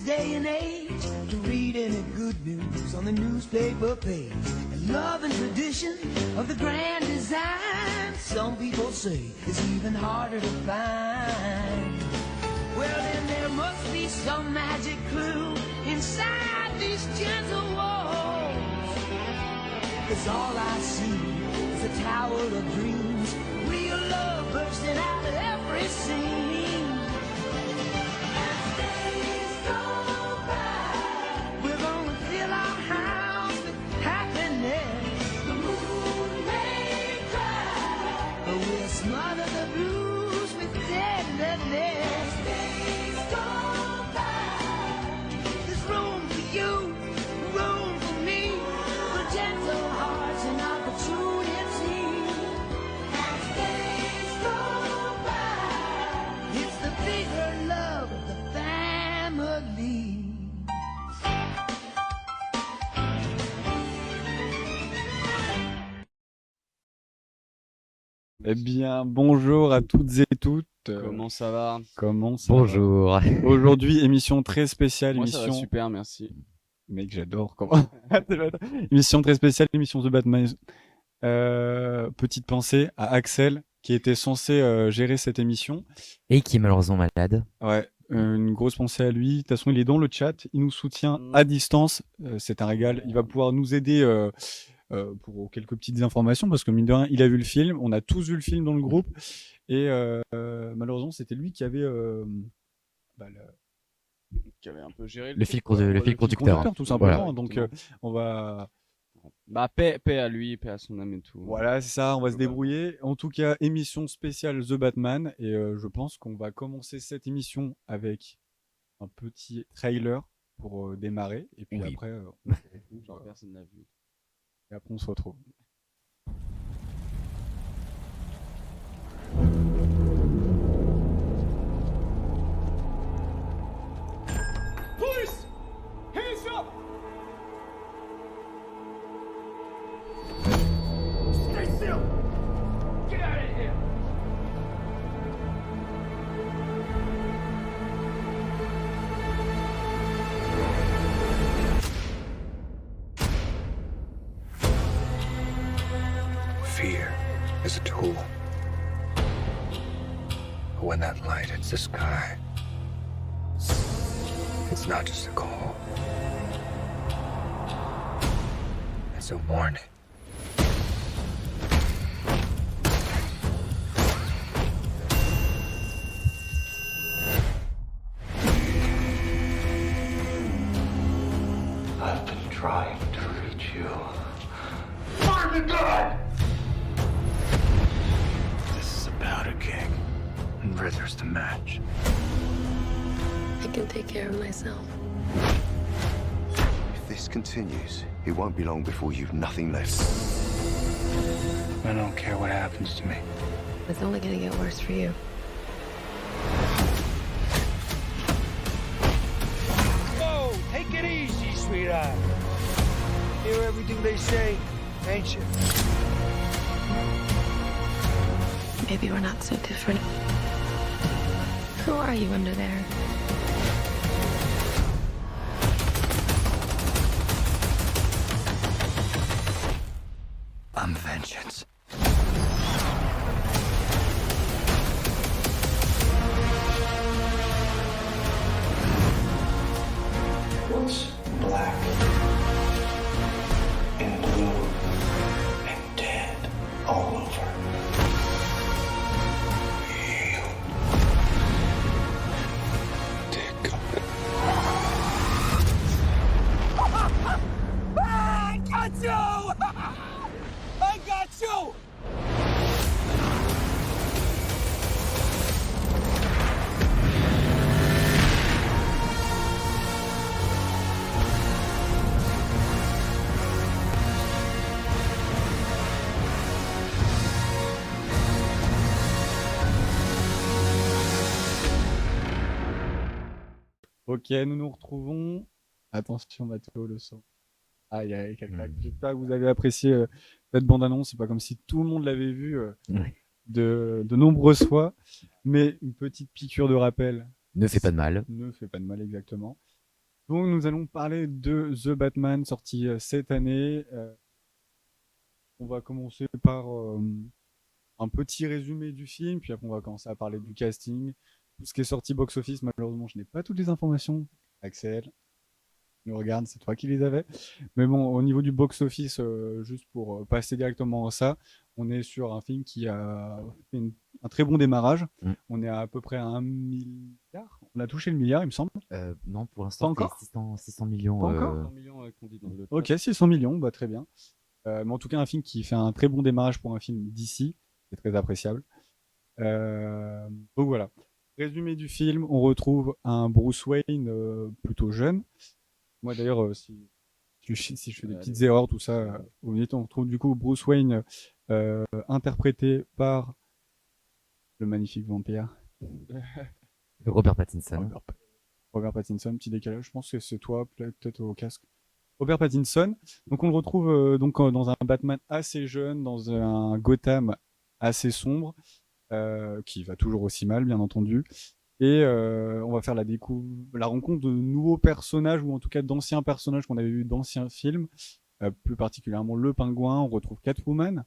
day and age to read any good news on the newspaper page. And love and tradition of the grand design, some people say it's even harder to find. Well, then there must be some magic clue inside these gentle walls. 'Cause all I see is a tower of dreams, real love bursting out of every scene. Smother the blues with tenderness. Days gone by. There's room for you, room for me, for gentle hearts and opportunity. As days go by, it's the bigger love of the family. Eh bien, bonjour à toutes et toutes. Comment ça va? Bonjour. Va Aujourd'hui, émission très spéciale. Moi, émission... ça va super, merci. Mec, j'adore. Comment Émission très spéciale, émission The Batman. Petite pensée à Axel, qui était censé gérer cette émission. Et qui est malheureusement malade. Ouais, une grosse pensée à lui. De toute façon, il est dans le chat. Il nous soutient à distance. C'est un régal. Il va pouvoir nous aider... pour quelques petites informations, parce que mine de rien, il a vu le film, on a tous vu le film dans le groupe, et malheureusement, c'était lui qui avait Qui avait un peu géré le fil conducteur. tout simplement. Voilà. Donc, on va... Bah, paix à lui, paix à son âme et tout. Voilà, c'est ça, on va se débrouiller. En tout cas, émission spéciale The Batman, et je pense qu'on va commencer cette émission avec un petit trailer pour démarrer, et puis Oui. après, Genre, personne n'a vu. et après on se retrouve. Police! Hands up! Stay still! Get out of here! Fear is a tool. But when that light hits the sky, it's not just a call. It's a warning. I've been trying to reach you. Find the gun! This is a powder keg, and Rither's the match. I can take care of myself. If this continues, it won't be long before you've nothing left. I don't care what happens to me. It's only gonna get worse for you. Whoa! Take it easy, sweetheart. Hear everything they say, ain't you? Maybe we're not so different. Who are you under there? I'm vengeance. What's black and blue and dead all over? You. Dick. I got you! I got you! Ok, nous nous retrouvons. Attention, Mathéo, le son. Aïe, aïe, cac-cac. J'espère que vous avez apprécié cette bande-annonce. C'est pas comme si tout le monde l'avait vue Ouais. de nombreuses fois. Mais une petite piqûre de rappel Ne fait pas de mal. ne fait pas de mal exactement. Donc nous allons parler de The Batman sorti cette année. On va commencer par un petit résumé du film, puis après on va commencer à parler du casting. Tout ce qui est sorti box-office, malheureusement, je n'ai pas toutes les informations. Axel, nous regarde, c'est toi qui les avais. Mais bon, au niveau du box-office, juste pour passer directement à ça, on est sur un film qui a fait un très bon démarrage. On est à peu près à 1 milliard. On a touché le milliard, il me semble. Non, pour Pas l'instant, encore c'est 600 millions. Pas encore 100 millions qu'on dit dans le Ok, 600 millions, bah, très bien. Mais en tout cas, un film qui fait un très bon démarrage pour un film d'ici, c'est très appréciable. Donc voilà. Résumé du film, on retrouve un Bruce Wayne plutôt jeune. Moi d'ailleurs, si je fais des petites erreurs, tout ça, au milieu, on retrouve du coup Bruce Wayne interprété par le magnifique vampire Robert Pattinson. Robert Pattinson, petit décalage, je pense que c'est toi, peut-être au casque. Robert Pattinson. Donc on le retrouve dans un Batman assez jeune, dans un Gotham assez sombre, qui va toujours aussi mal, bien entendu. Et on va faire la rencontre de nouveaux personnages, ou en tout cas d'anciens personnages qu'on avait vus d'anciens films, plus particulièrement le Pingouin, on retrouve Catwoman,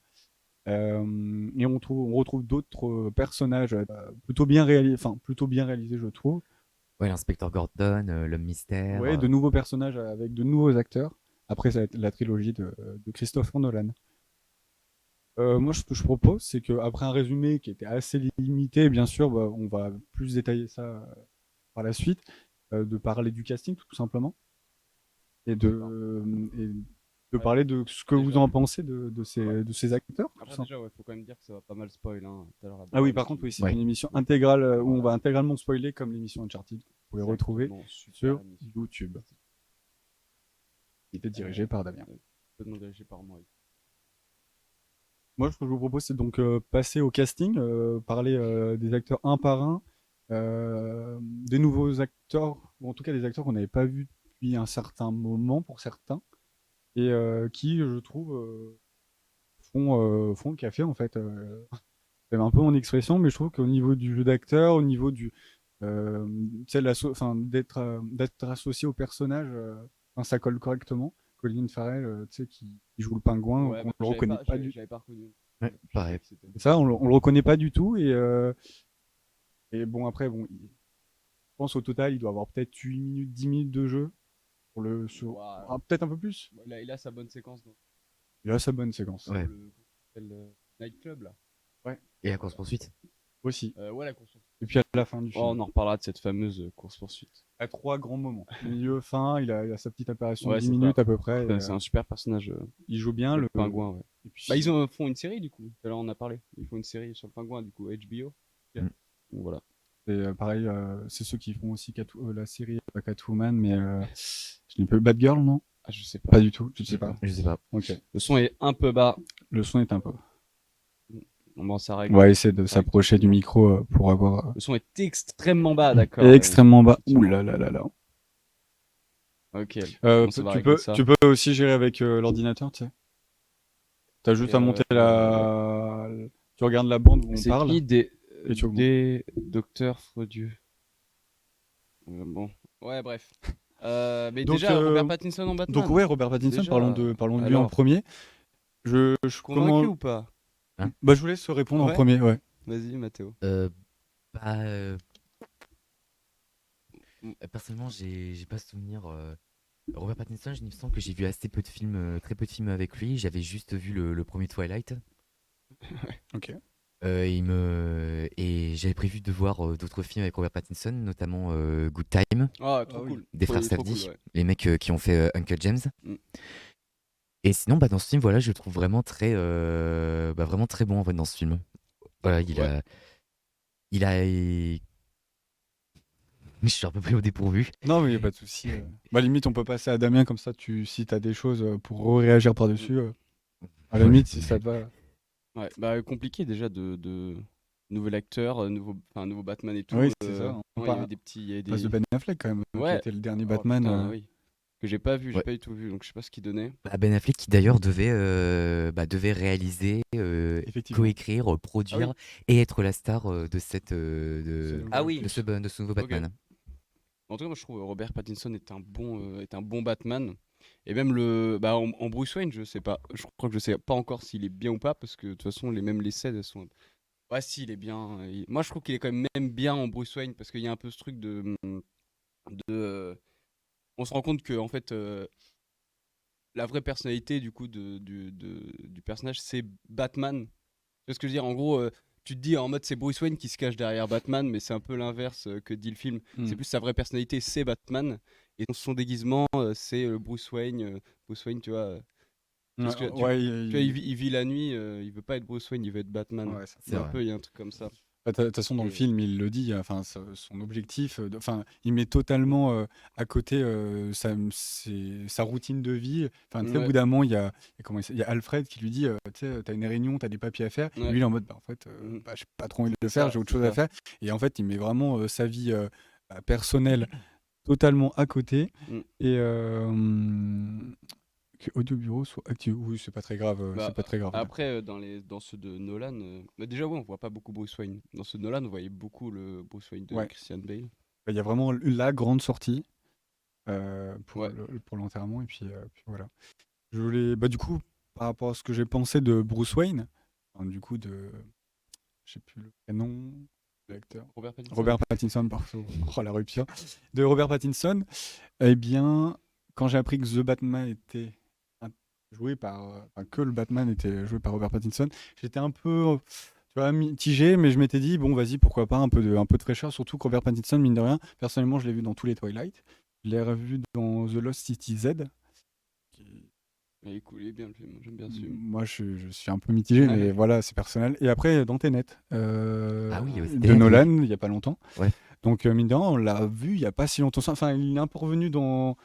et on retrouve d'autres personnages plutôt bien réalisés, je trouve. Ouais, l'inspecteur Gordon, l'homme mystère. Ouais, de nouveaux personnages avec de nouveaux acteurs, après la trilogie de Christopher Nolan. Moi, ce que je propose, c'est qu'après un résumé qui était assez limité, bien sûr, bah, on va plus détailler ça par la suite, de parler du casting tout simplement, et de parler de ce que vous en pensez de ces acteurs. tout Après, simplement. déjà, faut quand même dire que ça va pas mal spoil. Hein, tout à l'heure, Ah oui, par contre, oui, c'est Ouais. une émission intégrale où on va intégralement spoiler comme l'émission Uncharted. Vous pouvez retrouver Exactement, super sur émission. YouTube. Il était dirigé par Damien. Complètement dirigé par moi. Moi, ce que je vous propose, c'est donc passer au casting, parler des acteurs un par un, des nouveaux acteurs, ou en tout cas des acteurs qu'on n'avait pas vus depuis un certain moment pour certains, et qui, je trouve, font le café en fait. C'est un peu mon expression, mais je trouve qu'au niveau du jeu d'acteur, au niveau du, tu sais, d'être associé au personnage, ça colle correctement. Colin Farrell, tu sais, qui joue le pingouin, Ouais, on le reconnaît pas du tout. J'avais pas reconnu. Ouais, pareil. Ça, on le reconnaît pas du tout. Et bon, après, bon, je pense au total, il doit avoir peut-être 8 minutes, 10 minutes de jeu. Peut-être un peu plus. Il a sa bonne séquence. Donc. Il a sa bonne séquence. Ouais. Le Nightclub, là. Et la course-poursuite. Aussi. Ouais, la course. Et puis à la fin du film. Oh, on en reparlera de cette fameuse course-poursuite. À 3 grands moments. Milieu, fin, il a sa petite apparition de Ouais, 10 c'est minutes ça. à peu près. C'est un super personnage. Il joue bien, Le le pingouin, ouais. Et puis, Bah, ils font une série, du coup. Tout à l'heure, on a parlé. Ils font une série sur le pingouin, du coup, HBO. Mm. Donc, voilà. Et pareil, c'est ceux qui font aussi la série Catwoman, mais je n'ai pas Batgirl, non? Ah, je sais pas. Pas du tout, je ne sais pas. Je sais pas. Ok. Le son est un peu bas. Le son est un peu. Bon, ça On règle. va essayer de s'approcher du micro pour avoir. Le son est extrêmement bas, d'accord. Extrêmement bas. effectivement. Ouh là là là là. Ok. Euh, ça va tu régler peux, ça. tu peux aussi gérer avec l'ordinateur, tu sais. T'as juste Et, à monter tu regardes la bande où on C'est parle. qui et tu augmentes. des docteurs frauduleux. Bon. Ouais, bref. Mais Donc, déjà, Robert Pattinson en Batman. Donc ouais, Robert Pattinson, Déjà, parlons de lui en alors. premier. Je Convaincu ou pas? Bah, je vous laisse répondre en Ouais. premier, ouais. Vas-y, Mathéo. Bah, personnellement, j'ai pas souvenir. Robert Pattinson, il me semble que j'ai vu assez peu de films, très peu de films avec lui. J'avais juste vu le premier Twilight. Ok. Et j'avais prévu de voir d'autres films avec Robert Pattinson, notamment Good Time, Ah, trop Ah oui. cool. des frères Il est trop Safdie, cool, ouais. les mecs qui ont fait Uncle James. Mm. Et sinon, bah, dans ce film, voilà, je le trouve vraiment vraiment très bon en fait dans ce film. Voilà, je suis un peu pris au dépourvu. Non, mais il n'y a pas de souci. Bah, limite, on peut passer à Damien comme ça, si t'as des choses pour réagir par-dessus. À la limite, si ça te va. Ouais, bah compliqué déjà de nouvel acteur, nouveau Batman et tout. Oui, c'est ça. Il y avait des petits, il y avait Passe de des. Ben Affleck quand même, qui Ouais. était le dernier Oh, Batman. putain, oui. Que j'ai pas vu, j'ai Ouais. pas du tout vu, donc je sais pas ce qu'il donnait. Bah, Ben Affleck qui d'ailleurs devait réaliser, Effectivement. coécrire, produire et être la star de cette Ce nouveau- Ah oui. de ce nouveau Batman. En tout cas, moi, je trouve Robert Pattinson est un bon Batman. Et même en Bruce Wayne, je sais pas. Je crois que je sais pas encore s'il est bien ou pas, parce que de toute façon, les scènes, elles sont. Ouais, si, il est bien. Moi, je trouve qu'il est quand même bien en Bruce Wayne, parce qu'il y a un peu ce truc on se rend compte que, en fait, la vraie personnalité, du coup, du personnage, c'est Batman. Tu vois ce que je veux dire? En gros, tu te dis en mode c'est Bruce Wayne qui se cache derrière Batman, mais c'est un peu l'inverse que dit le film. C'est plus sa vraie personnalité, c'est Batman. Et son déguisement, c'est Bruce Wayne. Bruce Wayne, tu vois. Parce que Ouais, tu vois, il vit la nuit, il veut pas être Bruce Wayne, il veut être Batman. ouais, C'est un peu, il y a un truc comme ça. De toute façon, dans le Et- film, il le dit, enfin, son objectif, enfin, il met totalement à côté sa routine de vie. Enfin, tu sais, au Ouais. bout d'un moment, il y a Alfred qui lui dit, tu sais, t'as une réunion, t'as des papiers à faire. Et Ouais. lui, il est en mode, bah, en fait, Mhm. j'ai pas trop envie de le C'est faire, ça, j'ai autre c'est chose à ça. faire. Et en fait, il met vraiment sa vie personnelle totalement à côté. Mm. Et que Audio Bureau soit actif. Oui, c'est pas très grave. Bah, C'est pas très grave. Après, dans ceux de Nolan, déjà, ouais, on voit pas beaucoup Bruce Wayne. Dans ceux de Nolan, on voyait beaucoup le Bruce Wayne de Ouais. Christian Bale. Il y a vraiment la grande sortie pour Ouais. pour l'enterrement. Et puis voilà. Je voulais, bah, du coup, par rapport à ce que j'ai pensé de Bruce Wayne, enfin, du coup, je sais plus le prénom de l'acteur. Robert Pattinson. Robert Pattinson, pardon. Oh, la rupture. De Robert Pattinson, eh bien, quand j'ai appris que The Batman était joué que le Batman était joué par Robert Pattinson, j'étais un peu, tu vois, mitigé, mais je m'étais dit, bon, vas-y, pourquoi pas un peu de fraîcheur, surtout que Robert Pattinson, mine de rien, personnellement, je l'ai vu dans tous les Twilight. Je l'ai revu dans The Lost City Z. Il est cool, il est bien le film, j'aime bien ce film. Moi, je suis un peu mitigé, Ouais. mais voilà, c'est personnel. Et après, dans Tenet, Ah oui, de Tenet, Nolan, il n'y a pas longtemps. Ouais. Donc, mine de rien, on l'a vu il n'y a pas si longtemps. Enfin, il est un peu revenu dans.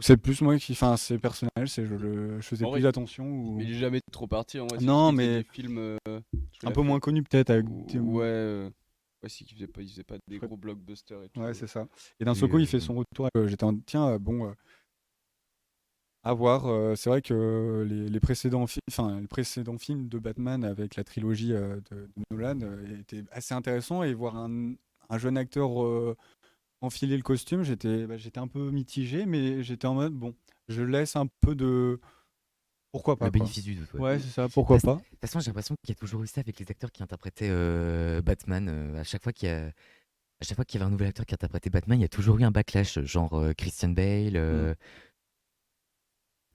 C'est plus moi qui. Enfin, c'est personnel, je faisais En plus vrai, attention. Mais il est jamais trop parti en vrai. Non, Il faisait mais des films. un peu moins connu, peut-être. Avec... Ouais. Ouais, si, il faisait pas des gros blockbusters et tout. Ouais, c'est ça. Et d'un Et, seul coup, il fait son retour. J'étais en. Tiens, bon. À voir. C'est vrai que les précédents films de Batman avec la trilogie de Nolan étaient assez intéressants, et voir un jeune acteur enfiler le costume, j'étais un peu mitigé, mais j'étais en mode bon, je laisse un peu de pourquoi pas, le quoi. bénéfice du doute. Ouais. Ouais, c'est ça, pourquoi pas. De toute façon, j'ai l'impression qu'il y a toujours eu ça avec les acteurs qui interprétaient Batman. À chaque fois qu'il y avait un nouvel acteur qui interprétait Batman, il y a toujours eu un backlash, genre Christian Bale.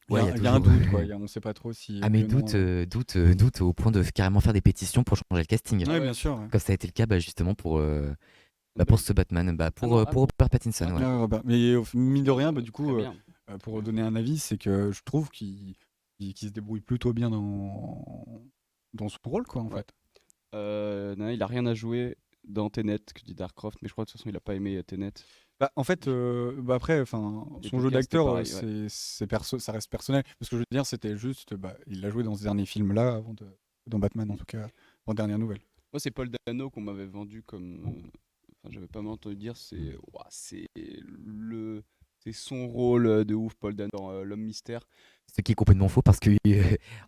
Il y a, Ouais, il y a un toujours- doute, quoi. On sait pas trop si. Ah, mais oui ou non, doute au point de carrément faire des pétitions pour changer le casting. Ouais, bien sûr. Ouais. Comme ça a été le cas justement pour ce Batman, pour Robert Pattinson. Ouais. Ouais, Robert. Mais mine de rien, du Très coup, bien. pour donner un avis, c'est que je trouve qu'il se débrouille plutôt bien dans son rôle, quoi, en Ouais. fait. Non, il a rien à jouer dans Tenet, que dit Darkcroft, mais je crois de toute façon il a pas aimé Tenet. Bah, en fait, après, Les son jeu podcasts, d'acteur, c'était pareil, ça reste personnel. Ce que je veux dire, c'était juste, il l'a joué dans ce dernier film-là, dans Batman, en tout cas, en dernière nouvelle. Moi, c'est Paul Dano qu'on m'avait vendu comme. Enfin, j'avais pas mal entendu dire, c'est son rôle de ouf, Paul Dano, dans L'Homme Mystère. Ce qui est complètement faux parce que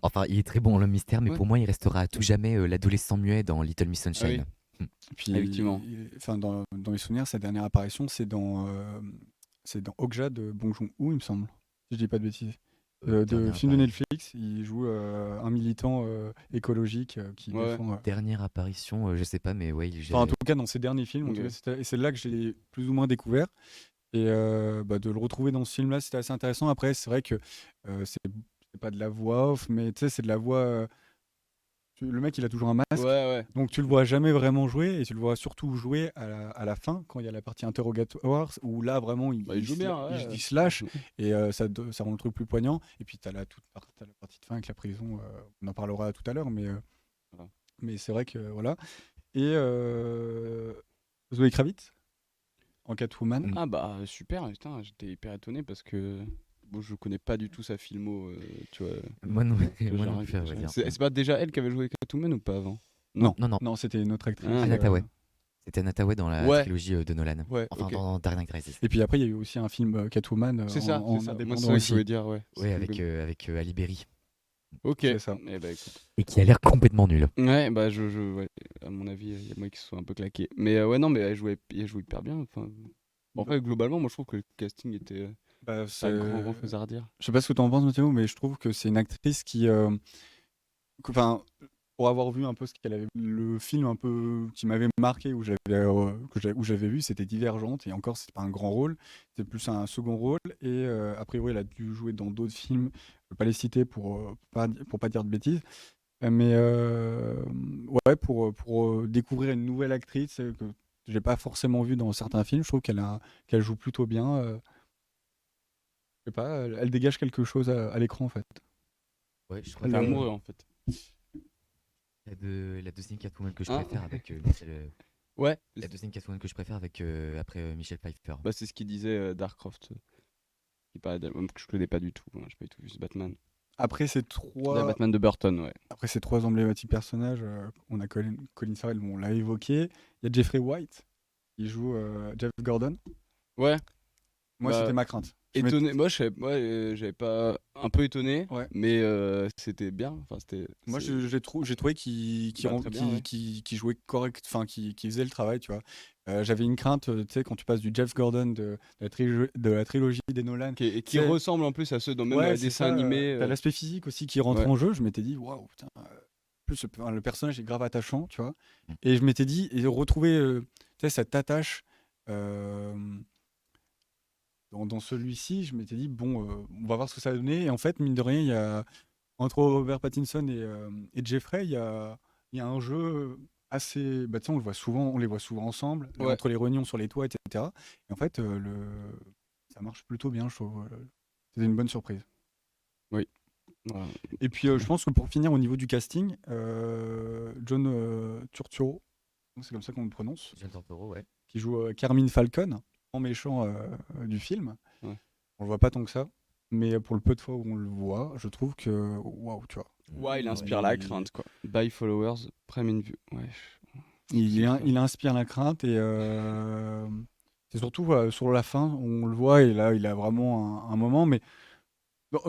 enfin, il est très bon en l'homme mystère, mais Ouais. pour moi, il restera à tout jamais l'adolescent muet dans Little Miss Sunshine. Et puis, Effectivement. enfin, dans mes souvenirs, sa dernière apparition, c'est dans Okja de Bong Joon-ho, il me semble, si je dis pas de bêtises. De Dernière film de apparition. Netflix, il joue un militant écologique qui Ouais. défend. Dernière apparition, je sais pas, mais ouais, Enfin, en tout cas, dans ses derniers films, en Ok. tout cas, et c'est là que j'ai plus ou moins découvert. Et de le retrouver dans ce film-là, c'était assez intéressant. Après, c'est vrai que c'est pas de la voix off, mais tu sais, c'est de la voix. Le mec, il a toujours un masque, Ouais. donc tu le vois jamais vraiment jouer, et tu le vois surtout jouer à la fin, quand il y a la partie interrogatoire, où là, vraiment, il Joue bien. Ouais. il se lâche, et ça rend le truc plus poignant. Et puis, t'as la partie de fin avec la prison, on en parlera tout à l'heure, mais, Voilà. mais c'est vrai que voilà. Et Zoé Kravitz en Catwoman. Ah bah super, putain, j'étais hyper étonné parce que bon, je connais pas du tout sa filmo, tu vois. Moi non, moi non J'arrive- plus, à vrai dire. c'est pas déjà elle qui avait joué Catwoman ou pas avant? Non. Non, c'était une autre actrice. Ah, Anna Hathaway. C'était Anna Hathaway dans la Ouais. trilogie de Nolan. Ouais, Enfin, ok. dans Dark Knight Rises. Et puis après, il y a eu aussi un film Catwoman C'est ça, en c'est ça. Moi, indépendant c'est ça que je aussi. voulais dire, ouais. Ouais, avec Ali Berry. Ok. C'est ça. Eh bah écoute. Et qui a l'air complètement nul. Ouais, bah ouais, à mon avis, il y a moi qui se sont un peu claqués. Mais ouais, non, mais elle jouait hyper bien. Enfin, Bon, en fait, globalement, moi je trouve que le casting était Bah, pas c'est... grand chose à redire. Je sais pas ce que tu en penses, Mathéo, mais je trouve que c'est une actrice qui, enfin, pour avoir vu un peu ce qu'elle avait, le film un peu qui m'avait marqué où j'avais vu, c'était Divergente et encore c'était pas un grand rôle, c'était plus un second rôle et a priori elle a dû jouer dans d'autres films, je vais pas les citer pour pas dire de bêtises, mais ouais pour découvrir une nouvelle actrice que j'ai pas forcément vue dans certains films, je trouve qu'elle joue plutôt bien. Je sais pas, elle dégage quelque chose à l'écran en fait. Ouais, je crois Elle, T'es que amoureux en fait. la deuxième Catwoman que je Hein préfère avec Ouais, la deuxième Catwoman que je préfère avec après Michelle Pfeiffer. bah, c'est ce qu'il disait Darkcroft. Qui parlait d'elle, même que je connais pas du tout. Hein, j'ai pas du tout vu ce Batman. Après ces Le trois, Batman de Burton, ouais. après ces trois emblématiques personnages, on a Colin Farrell, bon, on l'a évoqué. Il y a Jeffrey White qui joue Jeff Gordon. Ouais, Moi, bah, c'était ma crainte. étonné. Moi, j'avais pas. Un peu étonné, Ouais. mais c'était bien. Enfin, c'était. Moi, c'est- j'ai trouvé qu'il Bah, très bien, ouais. qui jouait correct, enfin, qui faisait le travail, tu vois. J'avais une crainte, tu sais, quand tu passes du Jeff Gordon de la trilogie des Nolan. Qui C'est- ressemble en plus à ceux même dans Ouais, les c'est dessins ça, animés. t'as l'aspect physique aussi qui rentre Ouais. en jeu. Je m'étais dit, waouh, putain. En plus, le personnage est grave attachant, tu vois. Et je m'étais dit, et retrouver, tu sais, cette attache dans celui-ci, je m'étais dit, bon, on va voir ce que ça va donner. Et en fait, mine de rien, il y a, entre Robert Pattinson et Jeffrey, il y a un jeu assez. Bah, tu sais, on les voit souvent ensemble, Ouais. entre les réunions sur les toits, etc. Et en fait, ça marche plutôt bien, je trouve. C'était une bonne surprise. Voilà. Et puis, je pense que pour finir, au niveau du casting, John Turturro, c'est comme ça qu'on le prononce, John Turturro, ouais. qui joue Carmine Falcon, en méchant du film. Ouais. On le voit pas tant que ça, mais pour le peu de fois où on le voit, je trouve que waouh, tu vois. Ouais, il inspire la crainte, quoi. By followers, prime in view. Ouais. Il inspire la crainte et c'est surtout sur la fin, on le voit et là, il a vraiment un moment, mais bon,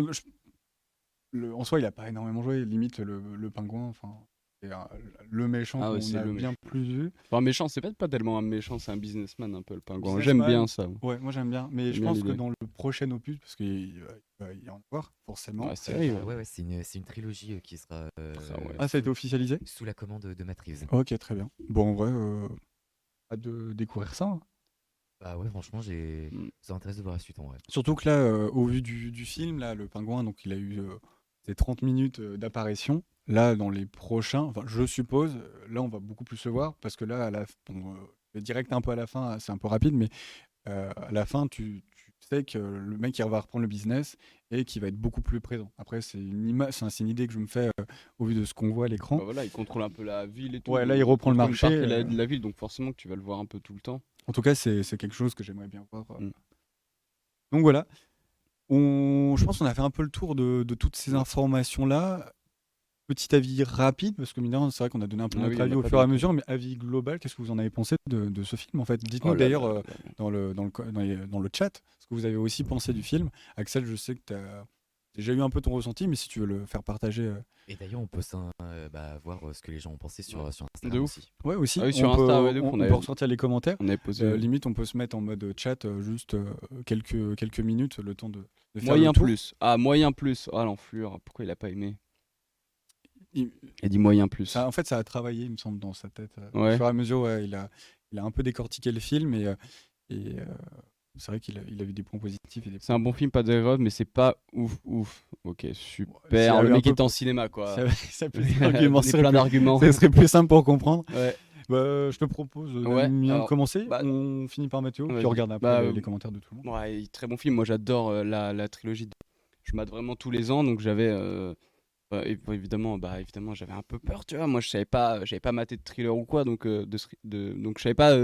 en soi, il a pas énormément joué, limite le pingouin, enfin, c'est le méchant Ah ouais, qu'on c'est a le bien méchant. plus vu. Enfin, méchant, c'est peut-être pas tellement un méchant, c'est un businessman un peu le pingouin. Businessman. J'aime bien ça. Ouais, moi j'aime bien, mais je J'aime bien pense que l'idée. dans le prochain opus, parce qu'il va y en avoir forcément. Ouais, c'est vrai. Ouais, c'est une trilogie qui sera ouais. Ah, ça a été officialisé? sous la commande de Matt Reeves. Ok, très bien. Bon, en vrai, hâte de découvrir ça, hein. Bah ouais, franchement, ça m'intéresse de voir la suite en vrai. Surtout que là, au vu du film, là, le pingouin, donc il a eu ses 30 minutes d'apparition. Là, dans les prochains, enfin, je suppose, là, on va beaucoup plus le voir, parce que là, le direct un peu à la fin, c'est un peu rapide, mais à la fin, tu sais que le mec, il va reprendre le business et qu'il va être beaucoup plus présent. Après, c'est une idée que je me fais au vu de ce qu'on voit à l'écran. Bah voilà, il contrôle un peu la ville et tout. Ouais, là, il reprend le contrôle une marché, partie de la ville, donc forcément que tu vas le voir un peu tout le temps. En tout cas, c'est quelque chose que j'aimerais bien voir. Mm. Donc voilà. Je pense qu'on a fait un peu le tour de toutes ces informations-là. Petit avis rapide, parce que mine de rien, c'est vrai qu'on a donné un peu Ah notre oui, on avis a au pas fur et à bien mesure, mais avis global, qu'est-ce que vous en avez pensé de ce film en fait? Dites-nous Oh là d'ailleurs là là là. dans le chat ce que vous avez aussi pensé du film. Axel, je sais que tu as déjà eu un peu ton ressenti, mais si tu veux le faire partager. Et d'ailleurs, on peut voir ce que les gens ont pensé sur Instagram De ouf. aussi. Ouais, aussi. Ah oui, sur on peut, Insta, ouais, de ouf, on on peut avait- ressortir les commentaires. On avait posé Limite, on peut se mettre en mode chat juste quelques minutes, le temps de faire moyen le tour. plus. Ah, moyen plus. Ah, l'enflure. Pourquoi il a pas aimé? Il- Il a dit moyen plus. en fait, ça a travaillé, il me semble, dans sa tête. Ouais. Au fur et à mesure, ouais, il a un peu décortiqué le film et c'est vrai qu'il a eu des points positifs. C'est un bon film, pas d'erreur, mais c'est pas ouf. Ok, s'il y super. avait Le mec un peu est en cinéma, quoi. Ça peut être argument, Donner plein d'arguments. ça serait plus simple pour comprendre. Ouais. Bah, je te propose Ouais, de alors, commencer. bah, On finit par Mathéo, puis vas-y. on regarde après Bah, les commentaires de tout le monde. Ouais, très bon film. Moi, j'adore la trilogie. Je mate vraiment tous les ans, donc j'avais. Évidemment, j'avais un peu peur, tu vois. Moi, j'avais pas maté de thriller ou quoi, donc donc je savais pas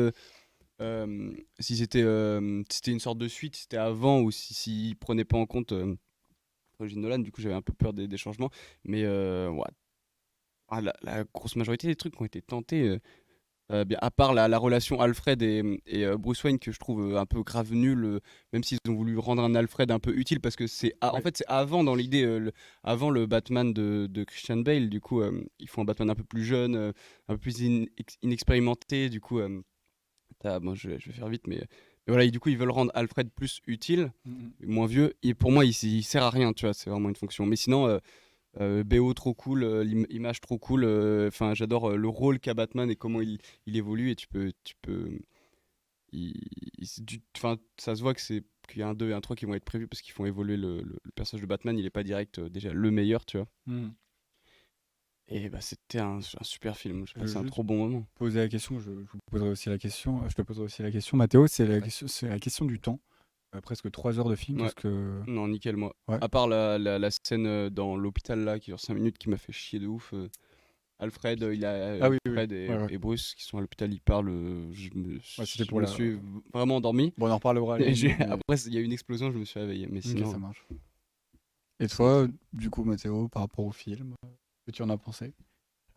si c'était une sorte de suite, si c'était avant ou s'il prenait pas en compte la trilogie de Nolan. Du coup, j'avais un peu peur des changements, mais ouais. La grosse majorité des trucs qui ont été tentés. Bien, à part la relation Alfred et Bruce Wayne que je trouve un peu grave nulle, même s'ils ont voulu rendre un Alfred un peu utile parce que en fait c'est avant dans l'idée, avant le Batman de Christian Bale, du coup ils font un Batman un peu plus jeune, un peu plus inexpérimenté, du coup bon, je vais faire vite, mais Et voilà, et du coup, ils veulent rendre Alfred plus utile, moins vieux. Et pour moi, il sert à rien, tu vois, c'est vraiment une fonction. Mais sinon, BO trop cool, l'image trop cool. Enfin, j'adore le rôle qu'a Batman et comment il évolue. Et tu peux, enfin, ça se voit qu'il y a un 2 et un 3 qui vont être prévus parce qu'ils font évoluer le personnage de Batman. Il est pas direct déjà le meilleur, tu vois. Et bah, c'était un super film. J'ai passé un trop bon moment. Poser la question, je vous poserai aussi la question. Je te poserai aussi la question, Mathéo. C'est la question du temps. Presque 3 heures de film. Ouais. Parce que... Non, nickel, moi. Ouais. À part la scène dans l'hôpital là qui dure 5 minutes qui m'a fait chier de ouf. Alfred, Alfred et Bruce qui sont à l'hôpital, ils parlent. C'était pour je me suis vraiment endormi. Bon, on en reparlera. Après, il y a eu une explosion, je me suis réveillé. Mais sinon, ça marche. Et toi, du coup, Mathéo, par rapport au film, que tu en as pensé?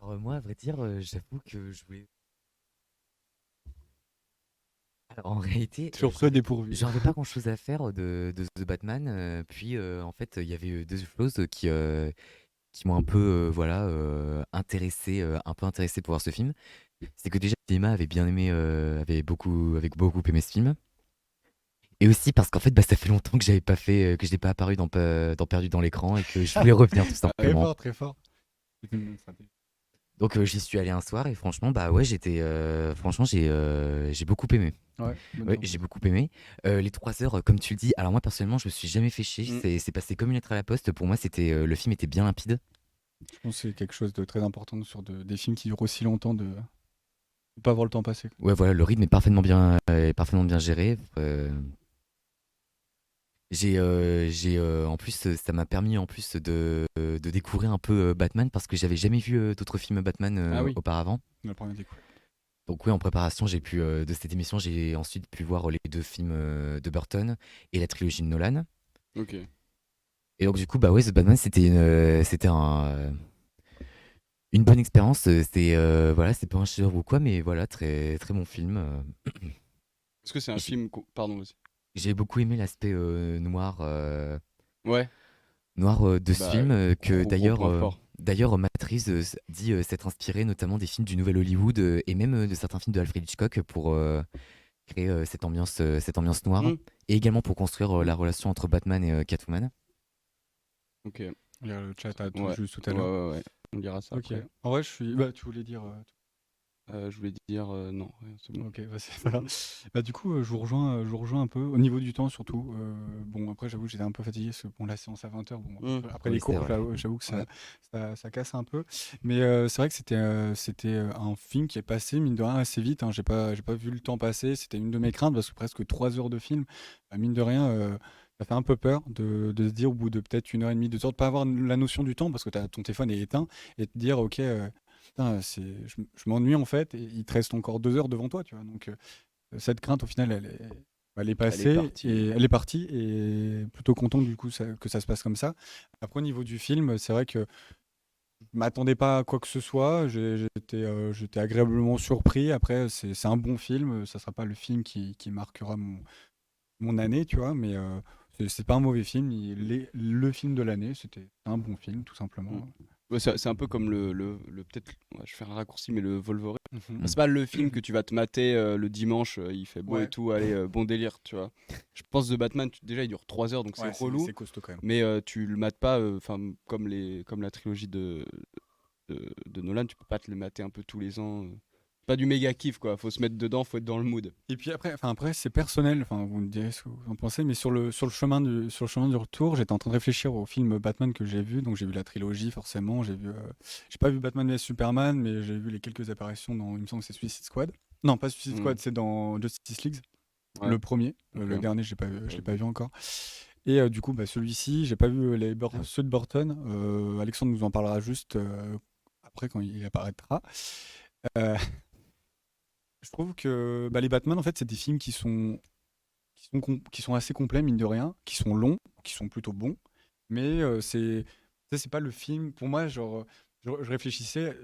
Alors moi, à vrai dire, j'avoue que je voulais... Alors en réalité, Toujours très dépourvu. j'avais pas grand-chose à faire de The Batman. Puis en fait, il y avait deux choses qui m'ont un peu intéressé, un peu intéressé pour voir ce film. C'est que déjà Emma avait bien aimé, avait beaucoup aimé ce film. Et aussi parce qu'en fait, bah, ça fait longtemps que j'avais pas fait, que je n'ai pas apparu dans Perdu dans l'écran et que je voulais revenir tout Très simplement. fort, très fort. Donc j'y suis allé un soir et franchement, bah ouais, franchement, j'ai beaucoup aimé. Ouais, j'ai beaucoup aimé. Les 3 heures, comme tu le dis, alors moi personnellement, je me suis jamais fait chier. C'est passé comme une lettre à la poste. Pour moi, le film était bien limpide. Je pense que c'est quelque chose de très important sur des films qui durent aussi longtemps de ne pas voir le temps passer. Ouais, voilà, le rythme est parfaitement bien géré. En plus, ça m'a permis en plus de découvrir un peu Batman parce que j'avais jamais vu d'autres films Batman auparavant. On a pas bien découvert. Donc oui, en préparation, de cette émission, j'ai ensuite pu voir les 2 films de Burton et la trilogie de Nolan. Ok. Et donc du coup, bah ouais, The Batman, c'était une bonne expérience. C'est pas un chef-d'œuvre ou quoi, mais voilà, très très bon film. Est-ce que c'est un film pardon aussi. J'ai beaucoup aimé l'aspect noir. Ouais. Noir de ce film que gros point fort. d'ailleurs Matrice dit s'être inspiré notamment des films du Nouvel Hollywood et même de certains films de Alfred Hitchcock pour créer cette ambiance noire et également pour construire la relation entre Batman et Catwoman. Ok. Il y a le chat à tout juste tout à l'heure. Ouais. On dira ça. Ok. Après. En vrai, tu voulais dire. Je voulais dire non, c'est bon. Ok, c'est pas grave. Bah, du coup, je vous rejoins un peu au niveau du temps surtout. Bon, après, j'avoue que j'étais un peu fatigué parce que bon, la séance à 20h. Bon, après les cours, j'avoue que ça casse un peu. Mais c'est vrai que c'était un film qui est passé, mine de rien, assez vite. Hein. J'ai pas vu le temps passer. C'était une de mes craintes parce que presque 3 heures de film, mine de rien. Ça fait un peu peur de se dire au bout de peut-être 1h30, 2 heures, de pas avoir la notion du temps parce que ton téléphone est éteint et te dire, ok, putain, je m'ennuie en fait, et il te reste encore 2 heures devant toi, tu vois. Donc cette crainte, au final, elle est passée, elle est partie, et plutôt content du coup que ça se passe comme ça. Après, au niveau du film, c'est vrai que je m'attendais pas à quoi que ce soit. J'étais agréablement surpris. Après, c'est un bon film. Ça sera pas le film qui marquera mon année, tu vois, mais c'est pas un mauvais film. Le film de l'année, c'était un bon film, tout simplement. Ouais, c'est un peu comme peut-être, je vais faire un raccourci, mais le Wolverine. C'est pas le film que tu vas te mater le dimanche, il fait beau et tout, allez, bon délire, tu vois. Je pense The Batman, déjà il dure 3 heures, donc c'est relou. C'est costaud quand même. Mais tu le mates pas, comme la trilogie de Nolan, tu peux pas te le mater un peu tous les ans. Pas du méga kiff, quoi. Faut se mettre dedans, faut être dans le mood. Et puis après c'est personnel. Vous me direz ce que vous en pensez, mais sur le chemin du retour, j'étais en train de réfléchir au film Batman que j'ai vu. Donc j'ai vu la trilogie forcément. J'ai pas vu Batman vs Superman, mais j'ai vu les quelques apparitions dans. Il me semble que c'est Suicide Squad. Non, pas Suicide Squad, c'est dans Justice League, le premier. Le dernier, je l'ai pas vu encore. Et du coup, celui-ci, j'ai pas vu ceux de Burton. Alexandre nous en parlera juste après quand il apparaîtra. Je trouve que les Batman, en fait, c'est des films qui sont assez complets, mine de rien, qui sont longs, qui sont plutôt bons, mais c'est pas le film. Pour moi, genre, je réfléchissais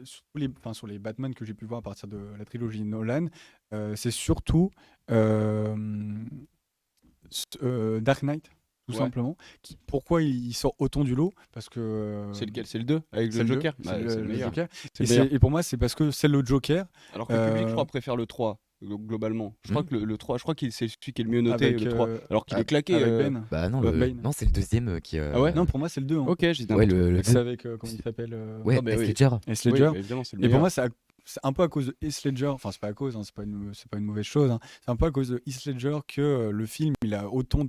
sur les Batman que j'ai pu voir à partir de la trilogie Nolan. C'est surtout Dark Knight, tout simplement. Pourquoi il sort autant du lot? Parce que c'est lequel? C'est le 2 avec le Joker. C'est le meilleur. Joker. Et pour moi, c'est parce que c'est le Joker. Alors que le public, je crois, préfère le 3. globalement. Je crois que le 3, je crois qu'il c'est celui qui est le mieux noté, Avec, le 3. Alors qu'il est claqué. avec Ben. Bah non, Bane. non c'est le deuxième qui. Ah ouais Non, pour moi, c'est le 2. Hein. Ok, j'ai dit Ouais, n'importe le C'est avec, comment il s'appelle Ouais, Ah bah Heath oui. Ledger. Heath quoi. Ledger. Oui, évidemment, c'est le Et pour meilleur. moi, c'est un peu à cause de Heath Ledger, enfin, c'est pas à cause, hein, c'est pas une mauvaise chose, hein. C'est un peu à cause de Heath Ledger que le film, il a autant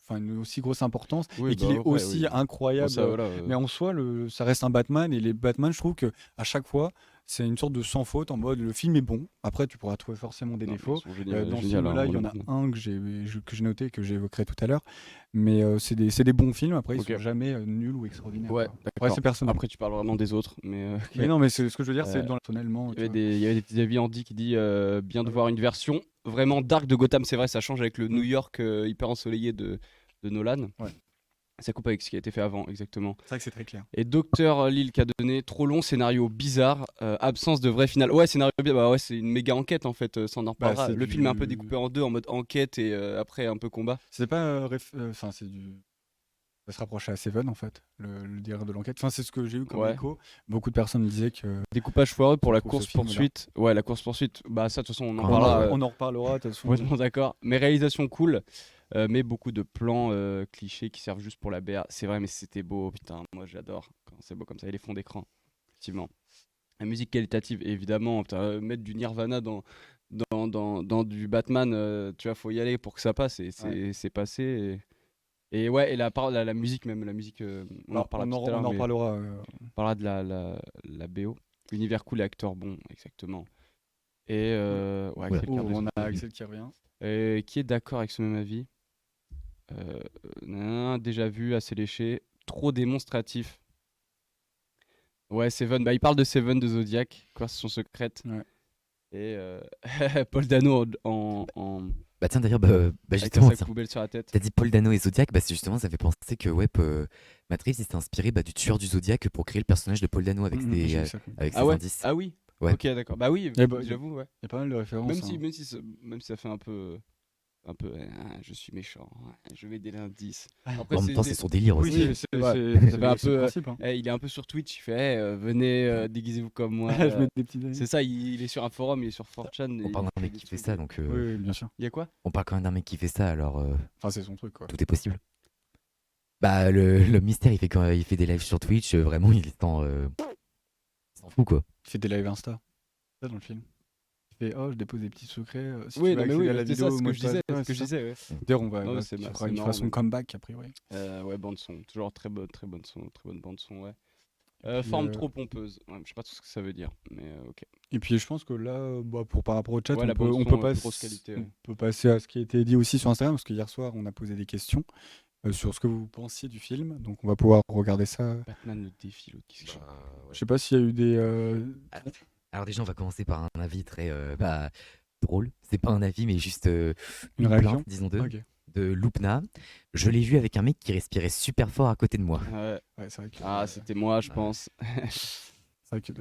enfin, une aussi grosse importance Oui, et qu'il bah, est après, aussi oui. incroyable. Bon, ça, voilà, Mais en soi, ça reste un Batman et les Batman, je trouve que à chaque fois, c'est une sorte de sans faute en mode le film est bon. Après, tu pourras trouver forcément des non, mais défauts. ils sont géniaux, Dans ce génial, film-là, hein, il y en a Batman. un que j'ai noté, que j'évoquerai tout à l'heure. Mais c'est des bons films. Après, ils Ok. sont jamais nuls ou extraordinaires. Ouais, quoi. d'accord. C'est personnel. Après, tu parles vraiment des autres, mais. Ok. Mais non, mais ce que je veux dire, c'est Euh, personnellement. Il y avait des petits avis. Andy qui dit bien de voir une version vraiment dark de Gotham. C'est vrai, ça change avec le New York hyper ensoleillé de Nolan. Ouais. Ça coupe avec ce qui a été fait avant, exactement. C'est vrai que c'est très clair. Et Docteur Lille qui a donné trop long, scénario bizarre, absence de vrai final. Ouais, scénario bizarre, bah ouais, c'est une méga enquête en fait, ça on en reparlera. c'est Le du- film est un peu découpé en deux, en mode enquête et après un peu combat. C'est pas. Enfin, c'est du. Ça se rapproche à Seven en fait, le dire de l'enquête. Enfin, c'est ce que j'ai eu comme Ouais. écho. Beaucoup de personnes me disaient que. Découpage foireux pour la Pour ce course-poursuite. Ouais, la course-poursuite, bah ça de toute façon on en Ah, parlera. On en reparlera de toute façon. Complètement d'accord. Mais réalisation cool, mais beaucoup de plans clichés qui servent juste pour la BA. C'est vrai, mais c'était beau, putain, moi j'adore quand c'est beau comme ça, et les fonds d'écran, effectivement. La musique qualitative, évidemment, putain, mettre du Nirvana dans du Batman, tu vois, faut y aller pour que ça passe, et c'est passé. Et ouais, et la musique même, la musique, on en Alors, reparlera tout à on l'heure, en mais reparlera. on parlera de la BO. Univers cool et acteur bon, exactement. Et ouais, Oula. quelqu'un On d'autre. a Axel qui revient. Qui est d'accord avec ce même avis. Déjà vu, assez léché, trop démonstratif. Ouais, Seven, bah il parle de Seven de Zodiac, conversation secrète. Ouais. Et Paul Dano en Bah tiens d'ailleurs, avec justement, sa tiens, poubelle sur la tête. t'as dit Paul Dano et Zodiac, bah c'est justement, ça fait penser que ouais, Matt Reeves il s'est inspiré du tueur du Zodiac pour créer le personnage de Paul Dano avec J'ai ses, vu ça. avec ses Ah ouais, indices. ah oui. Ouais. Ok, d'accord. Bah oui, Eh bah, j'avoue, ouais. Il y a pas mal de références. Même hein. même si ça fait un peu je suis méchant, je mets des indices. En même temps, c'est son délire Oui, aussi. c'est Ouais. c'est- Ça fait un c'est le peu, principe. hein. Il est un peu sur Twitch, il fait venez déguisez-vous comme moi. Je mets des petites. C'est ça, il est sur un forum, il est sur 4chan. On parle d'un mec qui fait ça, donc Oui, oui, bien sûr. Il y a quoi? on parle quand même d'un mec qui fait ça, alors Enfin, c'est son truc quoi. tout est possible. Bah le mystère, il fait des lives sur Twitch, vraiment il s'en fout quoi. Il fait des lives Insta. C'est ça dans le film. Il fait je dépose des petits secrets. Si Oui, tu veux non, mais accéder oui, à la c'est vidéo, ça, ce moi, que je disais. ouais, Ce que je c'est ça. disais, ouais. D'ailleurs, on va. Non, là, c'est il mar- fera c'est il fera marrant, son mais- comeback a priori. Ouais, bande son, toujours très bonne bande son, ouais. puis, Forme trop pompeuse. Ouais, je sais pas tout ce que ça veut dire, mais ok. Et puis je pense que là, par rapport au chat, Ouais, la on bande peut son, passer, grosse qualité, on ouais. peut passer à ce qui a été dit aussi sur Instagram, parce que hier soir, on a posé des questions sur ce que vous pensiez du film. Donc on va pouvoir regarder ça. Batman le défi, l'autre qui se chante. Je sais pas s'il y a eu des. Alors déjà, on va commencer par un avis très drôle. C'est pas un avis, mais juste Une une réaction plainte, disons deux, Ok. de Loupna. Je l'ai vu avec un mec qui respirait super fort à côté de moi. Ouais. Ouais, c'est vrai que. Ah, c'était moi, je pense. C'est vrai que.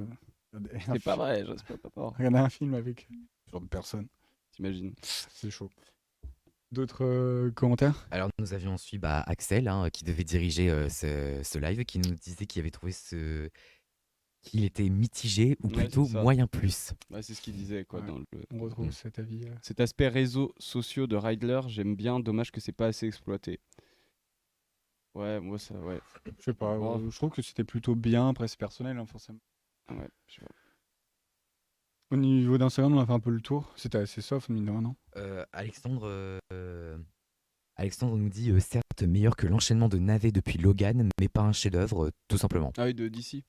C'est pas vrai, je respecte pas fort. Regarder un film avec ce genre de personnes, T'imagines. c'est chaud. D'autres commentaires? Alors nous avions ensuite Axel qui devait diriger ce live, qui nous disait qu'il avait trouvé qu'il était mitigé ou Ouais, plutôt c'est ça. moyen plus. Ouais, c'est ce qu'il disait, quoi, Ouais. dans le. On retrouve cet avis. Cet aspect réseaux sociaux de Riddler, j'aime bien, dommage que c'est pas assez exploité. Ouais, moi ça, ouais. Je sais pas, Ouais. je trouve que c'était plutôt bien. Après, c'est personnel, hein, forcément. Ouais, je sais pas. Au niveau d'Instagram, on a fait un peu le tour. C'était assez soft, mine de rien, non? Alexandre nous dit certes meilleur que l'enchaînement de navets depuis Logan, mais pas un chef-d'œuvre, tout simplement. Ah oui, de DC.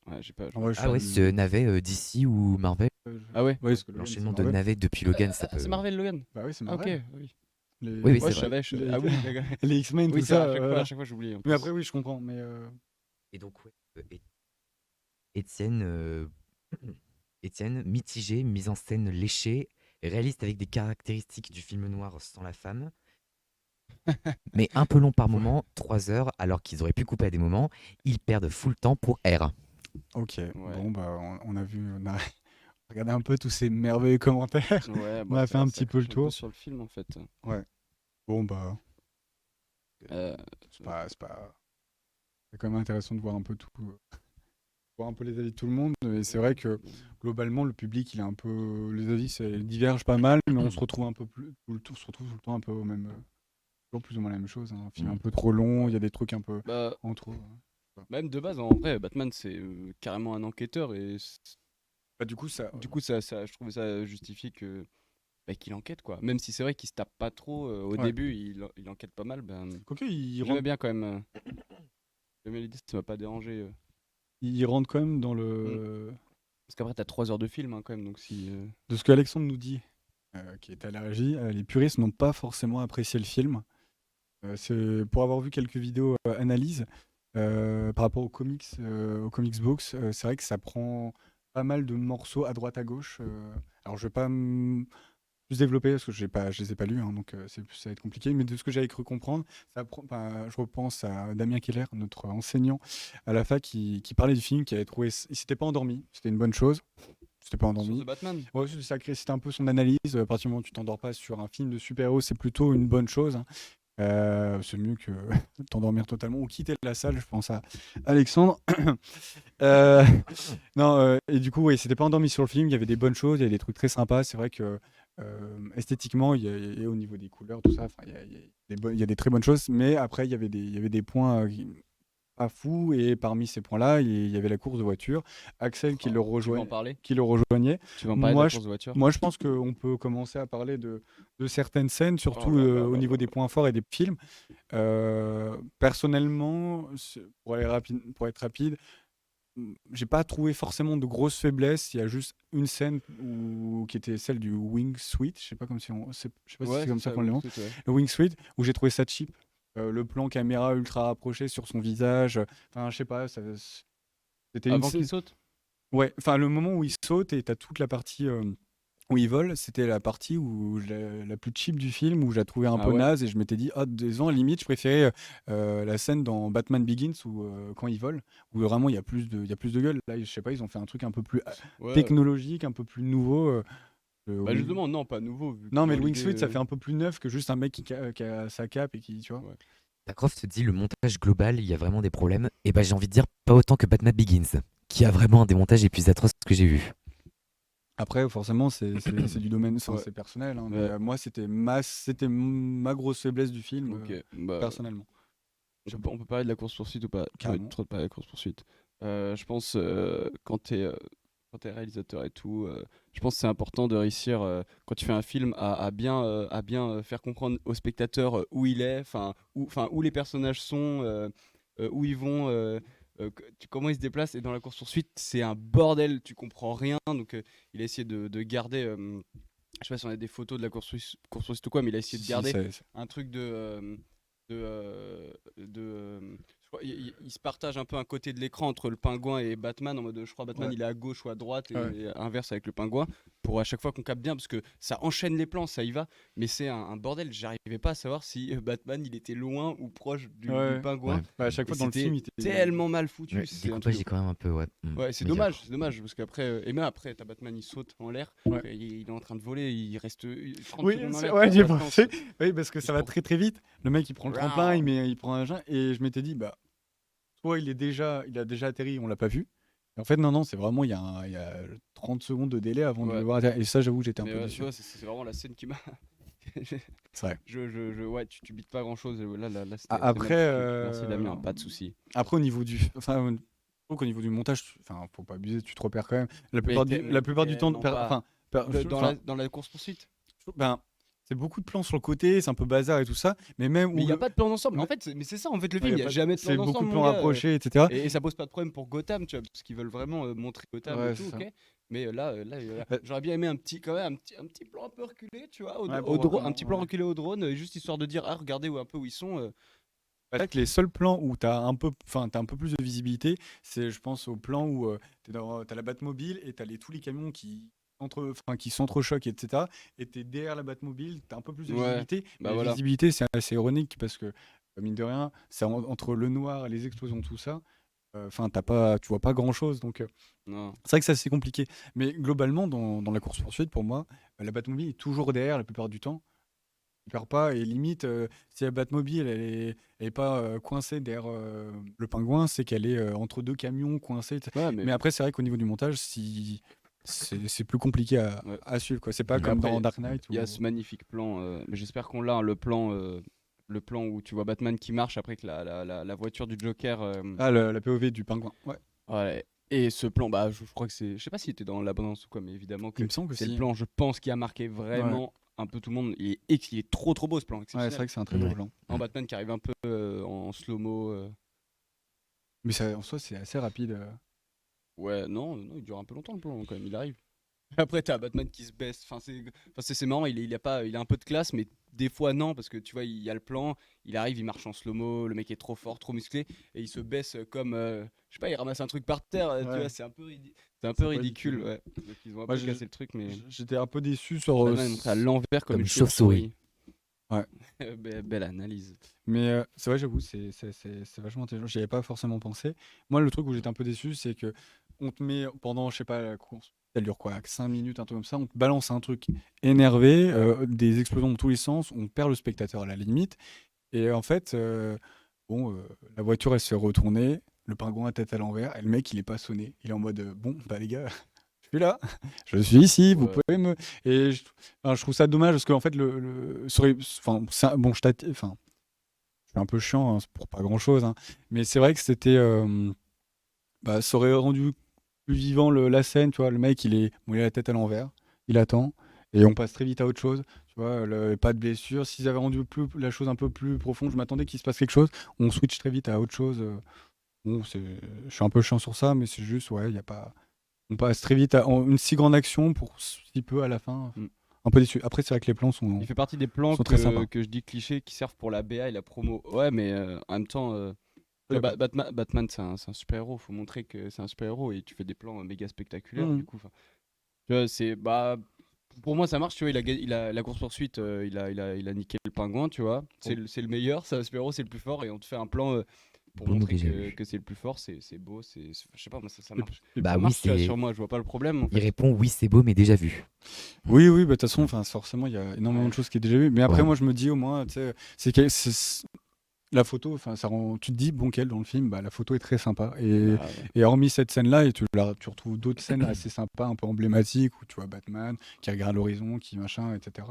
Ouais, j'ai pas. En vrai, je Ah ouais, suis- ce navet DC ou Marvel, Ah ouais. Ouais, parce que Logan, l'enchaînement c'est de Marvel. navets depuis Logan, ça peut. C'est Marvel Logan. Bah oui, c'est Ah, ok, Marvel. oui. Les... Oui, Ouais, c'est je savais. Les- Ah oui, d'accord. les X-Men, Oui, tout c'est ça. vrai, à chaque fois j'oublie. en Mais plus. après, oui, je comprends. Mais Et donc, ouais, Étienne, Étienne, mitigé, mise en scène léchée, réaliste avec des caractéristiques du film noir sans la femme, mais un peu long par moment, 3 heures, alors qu'ils auraient pu couper à des moments, ils perdent full temps pour R. ok. Bon, bah, on a vu, on a regardé un peu tous ces merveilleux commentaires. Ouais, On a fait un petit peu le tour. sur le film en fait. Bon, bah, Euh, c'est quand même intéressant de voir un peu tout. voir un peu les avis de tout le monde. Et c'est vrai que globalement, le public, il est un peu. Les avis divergent pas mal, mais on se retrouve un peu plus. On se retrouve tout le temps un peu au même. Toujours plus ou moins la même chose. Un film un peu trop long, il y a des trucs un peu Bah, en trop. même de base, en vrai, Batman, c'est carrément un enquêteur et Bah, du coup, ça. du coup, je trouvais ça justifie qu'il enquête, quoi. Même si c'est vrai qu'il se tape pas trop au Ouais. début, il enquête pas mal. Quoique, il J'aimais rentre, bien quand même. J'aimais bien l'idée, ça m'a pas dérangé. il rentre quand même dans le. Parce qu'après, t'as 3 heures de film, hein, quand même. Donc si. De ce que Alexandre nous dit, qui est à la régie, les puristes n'ont pas forcément apprécié le film. C'est pour avoir vu quelques vidéos analyses par rapport aux comics books, c'est vrai que ça prend pas mal de morceaux à droite à gauche. Alors je vais pas plus développer parce que je les ai pas lus, hein, donc ça va être compliqué. Mais de ce que j'avais cru comprendre, je repense à Damien Keller, notre enseignant à la fac, qui parlait du film, qui avait trouvé, il s'était pas endormi, c'était une bonne chose. C'était pas Sur endormi. The Batman. Ouais, c'était un peu son analyse. À partir du moment où tu t'endors pas sur un film de super-héros, c'est plutôt une bonne chose, hein. C'est mieux que t'endormir totalement ou quitter la salle, je pense à Alexandre. Euh, non, et du coup, oui, c'était pas endormi sur le film. Il y avait des bonnes choses, il y avait des trucs très sympas. C'est vrai que esthétiquement, et au niveau des couleurs, tout ça, enfin, il y a des très bonnes choses. Mais après, il y avait des points pas fous. Et parmi ces points-là, il y avait la course de voiture. Axel Tu veux en parler? qui le rejoignait. Tu veux en parler de Moi, la je course de voiture? Moi, je pense qu'on peut commencer à parler de certaines scènes, surtout Oh là là au là niveau là des là. points forts et des films. Personnellement, pour être rapide, j'ai pas trouvé forcément de grosses faiblesses. Il y a juste une scène qui était celle du Wing Suite. Je sais pas, je sais pas si Ouais, c'est comme c'est ça ça, qu'on le oui, nomme. c'est- ouais. Le Wing Suite, où j'ai trouvé ça cheap. Le plan caméra ultra rapproché sur son visage. Enfin, je sais pas. C'était une Avant scène. qu'il saute? Ouais, enfin le moment où il saute et t'as toute la partie où il vole, c'était la partie où la plus cheap du film, où j'ai trouvé un Ah peu ouais? naze et je m'étais dit, ah, décevant, limite, je préférais la scène dans Batman Begins où quand il vole, où vraiment il y a plus de gueule. Là, je sais pas, ils ont fait un truc un peu plus Ouais. technologique, un peu plus nouveau. Bah justement, non, pas nouveau. Vu que Non, mais dans le l'idée, wingsuit, ça fait un peu plus neuf que juste un mec qui a sa cape et qui, tu vois. Ouais. Croft se dit le montage global, il y a vraiment des problèmes. Et bah j'ai envie de dire pas autant que Batman Begins, qui a vraiment un des montages les plus atroces que j'ai vu. Après, forcément, c'est du domaine, Ouais. c'est personnel, hein, mais Ouais. moi, c'était ma grosse faiblesse du film, Ok, bah, personnellement. on peut parler de la course-poursuite ou pas? Carrément. Trop de parler de la course-poursuite. Je pense quand t'es réalisateur et tout, je pense que c'est important de réussir quand tu fais un film à bien faire comprendre au spectateur où il est, où les personnages sont, où ils vont, comment ils se déplacent. Et dans la course-poursuite, c'est un bordel, tu comprends rien. Donc il a essayé de garder. Je sais pas si on a des photos de la course-poursuite ou quoi, mais il a essayé de Si, garder c'est- un truc je crois, il se partage un peu un côté de l'écran entre le pingouin et Batman en mode je crois Batman Ouais. il est à gauche ou à droite et Ouais. inverse avec le pingouin pour à chaque fois qu'on capte bien parce que ça enchaîne les plans, ça y va, mais c'est un bordel. J'arrivais pas à savoir si Batman il était loin ou proche Ouais. du pingouin. Ouais. Bah, à chaque Et fois dans le c'était film, il était tellement mal foutu. Le C'est un découpage truc est quand même un peu, ouais. Ouais, c'est médiocre. dommage parce qu'après, et même après, t'as Batman, il saute en l'air, Ouais. il est en train de voler, il reste 30 Oui, secondes en c'est- l'air. ouais, ça j'y ai a pas de pensé. sens. Oui, parce que ça va très très vite. Le mec, il prend le tremplin, il prend un jeun, et je m'étais dit, bah, soit il a déjà atterri, on l'a pas vu. Et en fait, non, c'est vraiment, il y a 30 secondes de délai avant de Ouais. le voir atterrir. Et ça, j'avoue, j'étais un Mais peu ouais, déçu. tu vois, c'est vraiment la scène qui m'a. C'est vrai. Ouais, tu bites pas grand chose. Là, c'était Après, magnifique. Merci Damien, pas de souci. Après, au niveau enfin, je trouve qu'au niveau du montage, enfin, faut pas abuser, tu te repères quand même. La Mais plupart du temps, tellement pas. enfin, Dans la course poursuite. ben, c'est beaucoup de plans sur le côté, c'est un peu bazar et tout ça, mais même Mais il où y a pas de plan d'ensemble. En fait, mais c'est ça en fait le film. Il y a jamais de plan c'est d'ensemble. beaucoup de mon plans gars. rapprochés, etc. Et ça pose pas de problème pour Gotham, tu vois, parce qu'ils veulent vraiment montrer Gotham Ouais, et tout, c'est ça. ok. Mais là, Bah- j'aurais bien aimé quand même un petit plan un peu reculé, tu vois, Ouais, au pour voir drone, un comment- petit plan ouais. reculé au drone, juste histoire de dire, ah, regardez un peu où ils sont. C'est vrai que les seuls plans où t'as un peu plus de visibilité, c'est, je pense, au plan où t'as la Batmobile et t'as tous les camions qui s'entrechoquent, etc. Et t'es derrière la Batmobile, t'as un peu plus de Ouais, visibilité. bah Mais la voilà. visibilité, c'est assez ironique parce que, mine de rien, c'est entre le noir, les explosions, tout ça. Enfin, tu vois pas grand-chose. Donc, Non. c'est vrai que ça, c'est compliqué. Mais globalement, dans la course-poursuite, pour moi, la Batmobile est toujours derrière la plupart du temps. il perd pas et limite si la Batmobile elle est pas coincée derrière le pingouin, c'est qu'elle est entre deux camions coincés. Ouais, Mais après c'est vrai qu'au niveau du montage, si c'est plus compliqué Ouais. à suivre quoi. C'est pas Mais comme après, dans Dark Knight il y a où ce magnifique plan, mais j'espère qu'on l'a, hein, le plan où tu vois Batman qui marche après que la voiture du Joker. la POV du pingouin. Ouais. Ouais. Et ce plan, bah, je crois que c'est. Je sais pas s'il était dans l'abondance ou quoi, mais évidemment que Il me semble que c'est si. le plan, je pense, qui a marqué vraiment un peu tout le monde. Il est trop trop beau ce plan. Ouais, c'est Exceptionnel. vrai que c'est un très beau Ouais. plan. En Batman qui arrive un peu en slow-mo. Mais ça, en soi c'est assez rapide. Ouais, non, il dure un peu longtemps le plan quand même, il arrive. Après, t'as Batman qui se baisse. C'est marrant, il a un peu de classe, mais des fois non, parce que tu vois, il y a le plan, il arrive, il marche en slow-mo, le mec est trop fort, trop musclé, et il se baisse comme. Je sais pas, il ramasse un truc par terre, tu Ouais. vois, c'est un peu, c'est un C'est peu un peu ridicule, ridicule. ouais. Donc ils ont un Moi, peu cassé le truc, mais. J'étais un peu déçu sur Batman est montré à l'envers comme Comme une une chauve-souris. Ouais. Belle analyse. Mais c'est vrai, j'avoue, c'est vachement intelligent. J'y avais pas forcément pensé. Moi, le truc où j'étais un peu déçu, c'est que on te met pendant, je sais pas, la course, elle dure quoi, 5 minutes, un truc comme ça, on te balance un truc énervé, des explosions dans tous les sens, on perd le spectateur à la limite. Et en fait, la voiture, elle se fait retourner, le pingouin à tête à l'envers, et le mec, il est pas sonné. Il est en mode, bon, bah les gars, je suis là, je suis ici, vous Ouais. pouvez me. Et je trouve ça dommage parce qu'en fait, enfin, bon, enfin, je suis un peu chiant hein, c'est pour pas grand chose, hein. Mais c'est vrai que c'était. Ça aurait rendu plus vivant la scène, tu vois. Le mec, il a la tête à l'envers, il attend, et on passe très vite à autre chose, tu vois. Pas de blessure. S'ils avaient rendu la chose un peu plus profonde, je m'attendais qu'il se passe quelque chose. On switch très vite à autre chose. Bon, je suis un peu chiant sur ça, mais c'est juste, ouais, il y a pas. On passe très vite à une si grande action pour si peu à la fin. Mm. Un peu déçu. Après, c'est vrai que les plans sont. Il fait partie des plans Sont très sympas. que je dis clichés qui servent pour la BA et la promo. Ouais, mais en même temps. Ouais, Batman, c'est un super-héros. Faut montrer que c'est un super-héros et tu fais des plans méga spectaculaires. Mhm. Du coup, tu vois, pour moi, ça marche. Tu vois, il a la course-poursuite, il a niqué le pingouin, tu vois. C'est le meilleur, c'est un super-héros, c'est le plus fort. Et on te fait un plan pour Bon, montrer déjà vu. que c'est le plus fort. C'est beau, je sais pas, moi, ça Et marche. puis- Bah Ça oui, marche, tu vois, c'est. sur moi, je vois pas le problème. En Il fait. répond oui, c'est beau, mais déjà vu. Oui, oui, bah, de toute façon, enfin, forcément, il y a énormément de choses qui est déjà vu. Mais après, Ouais. moi, je me dis au moins, tu sais, la photo, enfin, tu te dis, bon, quelle dans le film, bah, la photo est très sympa. Bah, ouais. Et hormis cette scène-là, tu retrouves d'autres scènes assez sympas, un peu emblématiques, où tu vois Batman qui regarde l'horizon, qui machin, etc.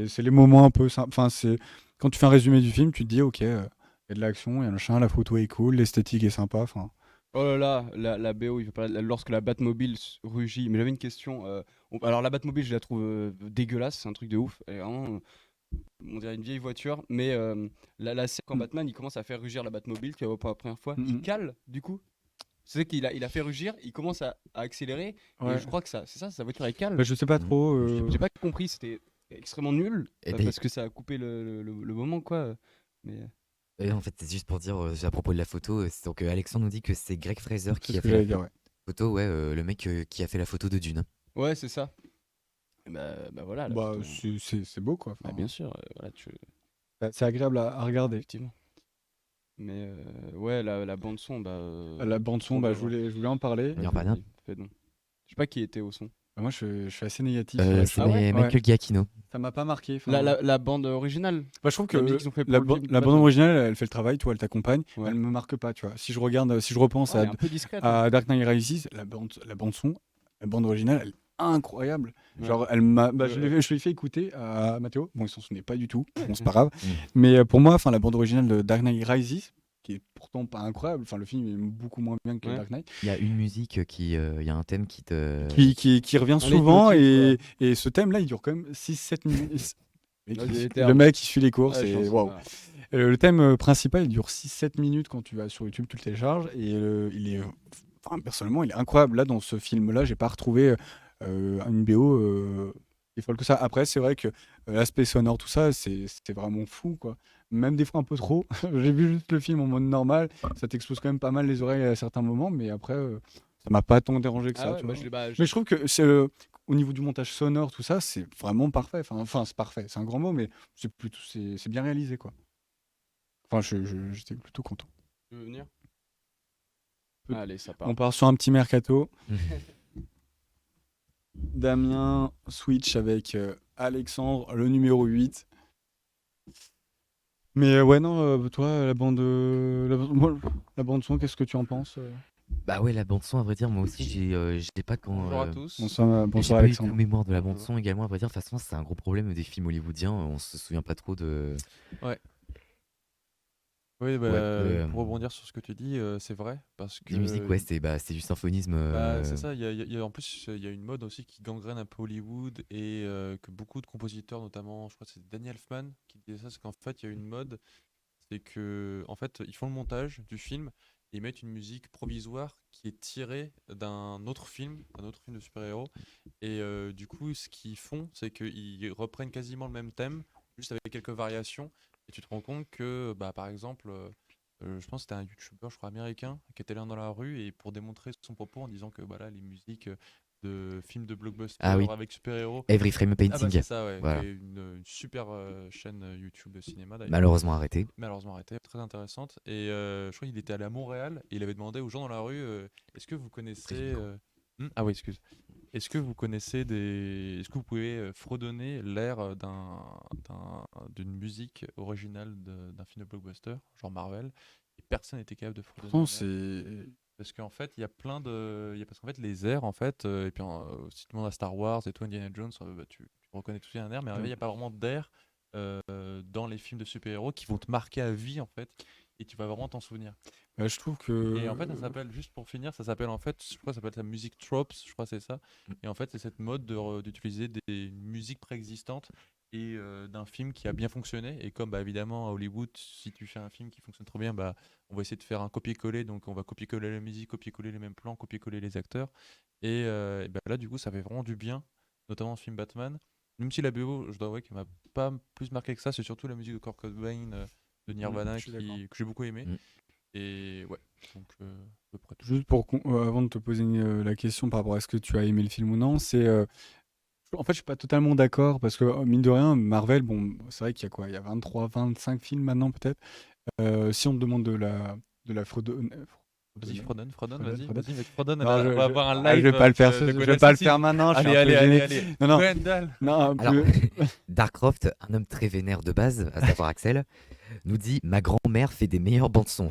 C'est les moments un peu sympas. Enfin, quand tu fais un résumé du film, tu te dis, ok, il y a de l'action, il y a machin, la photo est cool, l'esthétique est sympa. Enfin, Oh là là, la BO, il veut pas, lorsque la Batmobile rugit. Mais j'avais une question. Alors, la Batmobile, je la trouve dégueulasse, c'est un truc de ouf. Elle est vraiment, on dirait une vieille voiture. Mais la scène, quand Mm. Batman il commence à faire rugir la Batmobile, tu vois, pour la première fois, il Mhm. cale du coup. C'est qu'il a fait rugir, il commence à accélérer. Et Ouais. je crois que c'est ça, sa voiture elle cale. Bah, je sais pas trop. J'ai pas compris, c'était extrêmement nul. Et Parce que ça a coupé le moment, quoi. Mais. En fait, c'est juste pour dire à propos de la photo. C'est donc Alexandre nous dit que c'est Greg Fraser C'est qui ce a que fait la j'allais dire, ouais. photo, ouais, le mec qui a fait la photo de Dune. Ouais, c'est ça. Et bah voilà. La Bah, photo. c'est beau, quoi. Bah, Enfin, bien sûr, voilà, c'est agréable à regarder. effectivement. Mais ouais, la bande son, La bande son, trop bah, bien, je voulais en parler. Il en parle un. vas-y, fais donc. Je sais pas qui était au son. Bah, moi, je suis assez négatif. sur la C'est chose. ouais Michael Giacchino. Ça m'a pas marqué. Enfin, La bande originale. bah, je trouve que la musique qu'ils ont fait pour la, le film la Batman. bande originale, elle fait le travail, toi, elle t'accompagne. Ouais. Elle me marque pas, tu vois. Si je repense Ouais, elle est un peu discrète. hein. à Dark Knight Rises, la bande son, la bande originale, elle est incroyable. Ouais. Genre, je l'ai fait écouter à Mathéo. Bon, il s'en souvenait pas du tout. Bon, c'est pas grave. Mm. Mais pour moi, enfin, la bande originale de Dark Knight Rises, qui est pourtant pas incroyable. Enfin, le film est beaucoup moins bien que Ouais. Dark Knight. Il y a une musique il y a un thème qui te. Qui revient Un souvent leitmotiv, et ce thème-là il dure quand même 6-7 minutes. Ouais, il est Le mec qui suit les courses Ouais, et chanson, waouh. ouais. Le thème principal il dure 6-7 minutes quand tu vas sur YouTube, tu le télécharges et il est enfin, personnellement il est incroyable. Là dans ce film-là, j'ai pas retrouvé une BO si folle que ça. Après, c'est vrai que l'aspect sonore, tout ça, c'est vraiment fou quoi. Même des fois un peu trop. J'ai vu juste le film en mode normal, ça t'expose quand même pas mal les oreilles à certains moments, mais après ça m'a pas tant dérangé que Ah ça. ouais, Tu bah, vois. Mais je trouve que c'est au niveau du montage sonore, tout ça, c'est vraiment parfait. Enfin, c'est parfait, c'est un grand mot, mais c'est bien réalisé, quoi. Enfin, j'étais plutôt content. Tu veux venir Peut- Allez, ça part. On part sur un petit mercato. Damien switch avec Alexandre, le numéro 8. Mais ouais, non, toi, la bande son, qu'est-ce que tu en penses Bah ouais, la bande son, à vrai dire, moi aussi, j'ai pas quand. Bonjour à tous. Bonsoir, J'ai bonsoir pas eu tout Alexandre. mémoire de la bande Bonjour. son également, à vrai dire. De toute façon, c'est un gros problème des films hollywoodiens. On se souvient pas trop de. Oui, bah, Ouais, de, pour rebondir sur ce que tu dis, c'est vrai, parce des musiques, ouais, que c'est du symphonisme. c'est ça, en plus, il y a une mode aussi qui gangrène un peu Hollywood et que beaucoup de compositeurs, notamment, je crois que c'est Danny Elfman qui disait ça, c'est qu'en fait, il y a une mode, c'est que, en fait, ils font le montage du film et ils mettent une musique provisoire qui est tirée d'un autre film de super-héros. Et du coup, ce qu'ils font, c'est qu'ils reprennent quasiment le même thème, juste avec quelques variations. Et tu te rends compte que, bah, par exemple, je pense que c'était un YouTuber, je crois, américain, qui était là dans la rue et pour démontrer son propos en disant que bah, là, les musiques de films de blockbuster Ah oui, avec super-héros. Every Frame a Ah bah Painting. c'est ça, ouais, qui Voilà. est une super chaîne YouTube de cinéma d'ailleurs, Malheureusement arrêté. malheureusement arrêtée, très intéressante. Et je crois qu'il était allé à Montréal et il avait demandé aux gens dans la rue, est-ce que vous connaissez... Ah oui, excuse. Est-ce que vous connaissez des... Est-ce que vous pouvez fredonner l'air d'une musique originale d'un film de blockbuster, genre Marvel? Et personne n'était capable de fredonner Pourtant, l'air. c'est. Parce qu'en fait, il y a plein de... Parce qu'en fait, les airs, en fait, et puis si tout le monde a Star Wars et tout, Indiana Jones, bah, tu reconnais tout de suite un air, mais en fait, il n'y a pas vraiment d'air dans les films de super-héros qui vont te marquer à vie, en fait, et tu vas vraiment t'en souvenir. Bah, je trouve Et en que. fait, ça s'appelle, juste pour finir, ça s'appelle en fait, je crois que ça s'appelle la musique tropes, je crois que c'est ça. Et en fait, c'est cette mode d'utiliser des musiques préexistantes et d'un film qui a bien fonctionné. Et comme bah, évidemment à Hollywood, si tu fais un film qui fonctionne trop bien, bah, on va essayer de faire un copier-coller. Donc on va copier-coller la musique, copier-coller les mêmes plans, copier-coller les acteurs. Et bah, là, du coup, ça fait vraiment du bien, notamment le film Batman. Même si la BO, je dois avouer qu'elle m'a pas plus marqué que ça, c'est surtout la musique de Kurt Cobain de Nirvana Je suis d'accord. que j'ai beaucoup aimé. Mm. Et ouais, donc à peu près tout. Juste avant de te poser la question par rapport à ce que tu as aimé le film ou non, c'est. En fait, je suis pas totalement d'accord parce que, mine de rien, Marvel, bon, c'est vrai qu'il y a quoi? Il y a 23, 25 films maintenant, peut-être. Si on te demande de la Vas-y, Frodon, Frodon, vas-y, Frodon. vas-y, mec, Frodon, Non, on va avoir un je live vais pas le faire, de je vais Gwen pas le Stacy. faire maintenant, je suis Allez, un peu allez, allez, gêné. allez. Non, non, Gwendal. non, Alors, Darkcroft, un homme très vénère de base, à savoir Axel, nous dit: Ma grand-mère fait des meilleures bandes-son.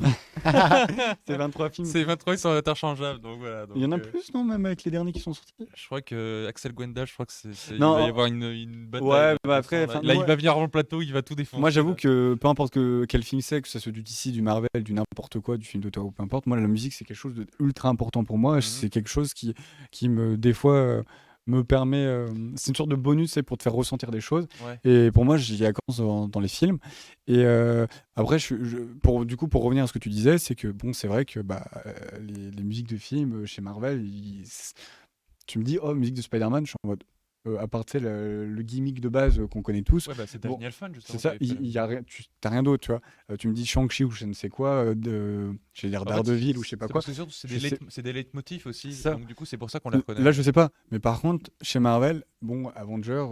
c'est 23 films. C'est 23, ils sont interchangeables, donc voilà. Il y en a donc, plus, non, même avec les derniers qui sont sortis? je crois que Axel Gwendal, je crois que il Non, va y avoir une bataille. ouais, de bah toute après, façon, enfin, là, moi- il va venir sur le plateau, il va tout défoncer. Moi, j'avoue là. que peu importe quel film c'est, que ce soit du DC, du Marvel, du n'importe quoi, du film d'auteur ou peu importe, moi, la musique, c'est quelque chose de ultra important pour moi. Mhm. C'est quelque chose qui me, des fois, me permet. C'est une sorte de bonus, c'est pour te faire ressentir des choses. Ouais. Et pour moi, j'y accorde dans les films. Et après, du coup, pour revenir à ce que tu disais, c'est que bon, c'est vrai que bah, les musiques de films chez Marvel, tu me dis, oh, musique de Spider-Man, je suis en mode. À part tu sais, le gimmick de base qu'on connaît tous. Ouais, bah c'est Bon, Daniel Fan, justement. c'est ça, qui avait fait il y a rien, t'as rien d'autre, tu vois. Tu me dis Shang-Chi ou je ne sais quoi, j'allais dire En fait, Daredevil ou je sais pas quoi. Parce que surtout, c'est Je sais- c'est des leitmotifs aussi. Ça. Donc, du coup, c'est pour ça qu'on les reconnaît. Là, je sais pas. Mais par contre, chez Marvel, bon, Avenger,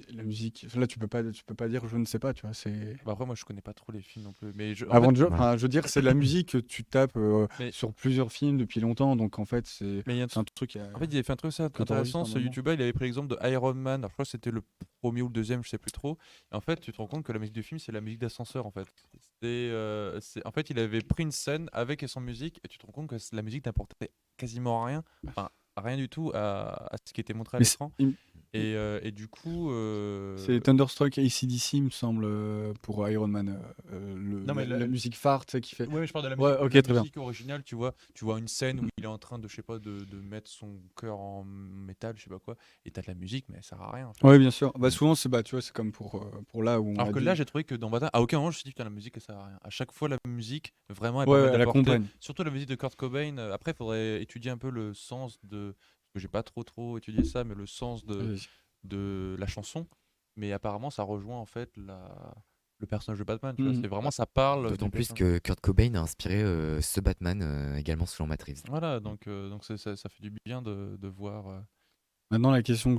la musique, là, tu peux pas dire je ne sais pas, tu vois. C'est Bah, après, moi, je connais pas trop les films non plus. Mais en fait, Avenger, Ouais. enfin, je veux dire, c'est de la musique que tu tapes Mais- sur plusieurs films depuis longtemps. Donc, en fait, c'est mais il y a un un truc. En fait, il avait fait un truc assez Quand intéressant. t'enregistres Ce un moment. YouTuber, il avait pris l'exemple de Iron Man. Alors, je crois que c'était le premier ou le deuxième, je sais plus trop. Et en fait, tu te rends compte que la musique du film, c'est la musique d'ascenseur, en fait. En fait, il avait pris une scène avec son musique, et tu te rends compte que la musique n'apportait quasiment rien, enfin, rien du tout à ce qui était montré à Mais l'écran. Et du coup, c'est Thunderstruck AC/DC, il me semble, pour Iron Man. Non, mais la musique phare, tu sais, qui fait. Ouais, mais je parle de la Ouais, musique, ok, la très bien. musique originale, tu vois une scène où il est en train de, je sais pas, de mettre son cœur en métal, je sais pas quoi, et t'as de la musique, mais elle sert à rien. En fait. Ouais, bien sûr. Bah, souvent, c'est tu vois, c'est comme pour là où on Alors a que dit- là, j'ai trouvé que dans Bata, à aucun moment, je me suis dit, putain, la musique, elle sert à rien. À chaque fois, la musique, vraiment, elle Ouais, permet elle d'apporter. accompagne. Surtout la musique de Kurt Cobain. Après, il faudrait étudier un peu le sens de. Parce que j'ai pas trop étudié ça, mais le sens de la chanson. Mais apparemment, ça rejoint en fait le personnage de Batman. Tu vois, Mhm. c'est vraiment, ça parle. D'autant du plus personnage. que Kurt Cobain a inspiré ce Batman également selon Matt Reeves. Voilà, donc ça fait du bien de voir. Maintenant, la question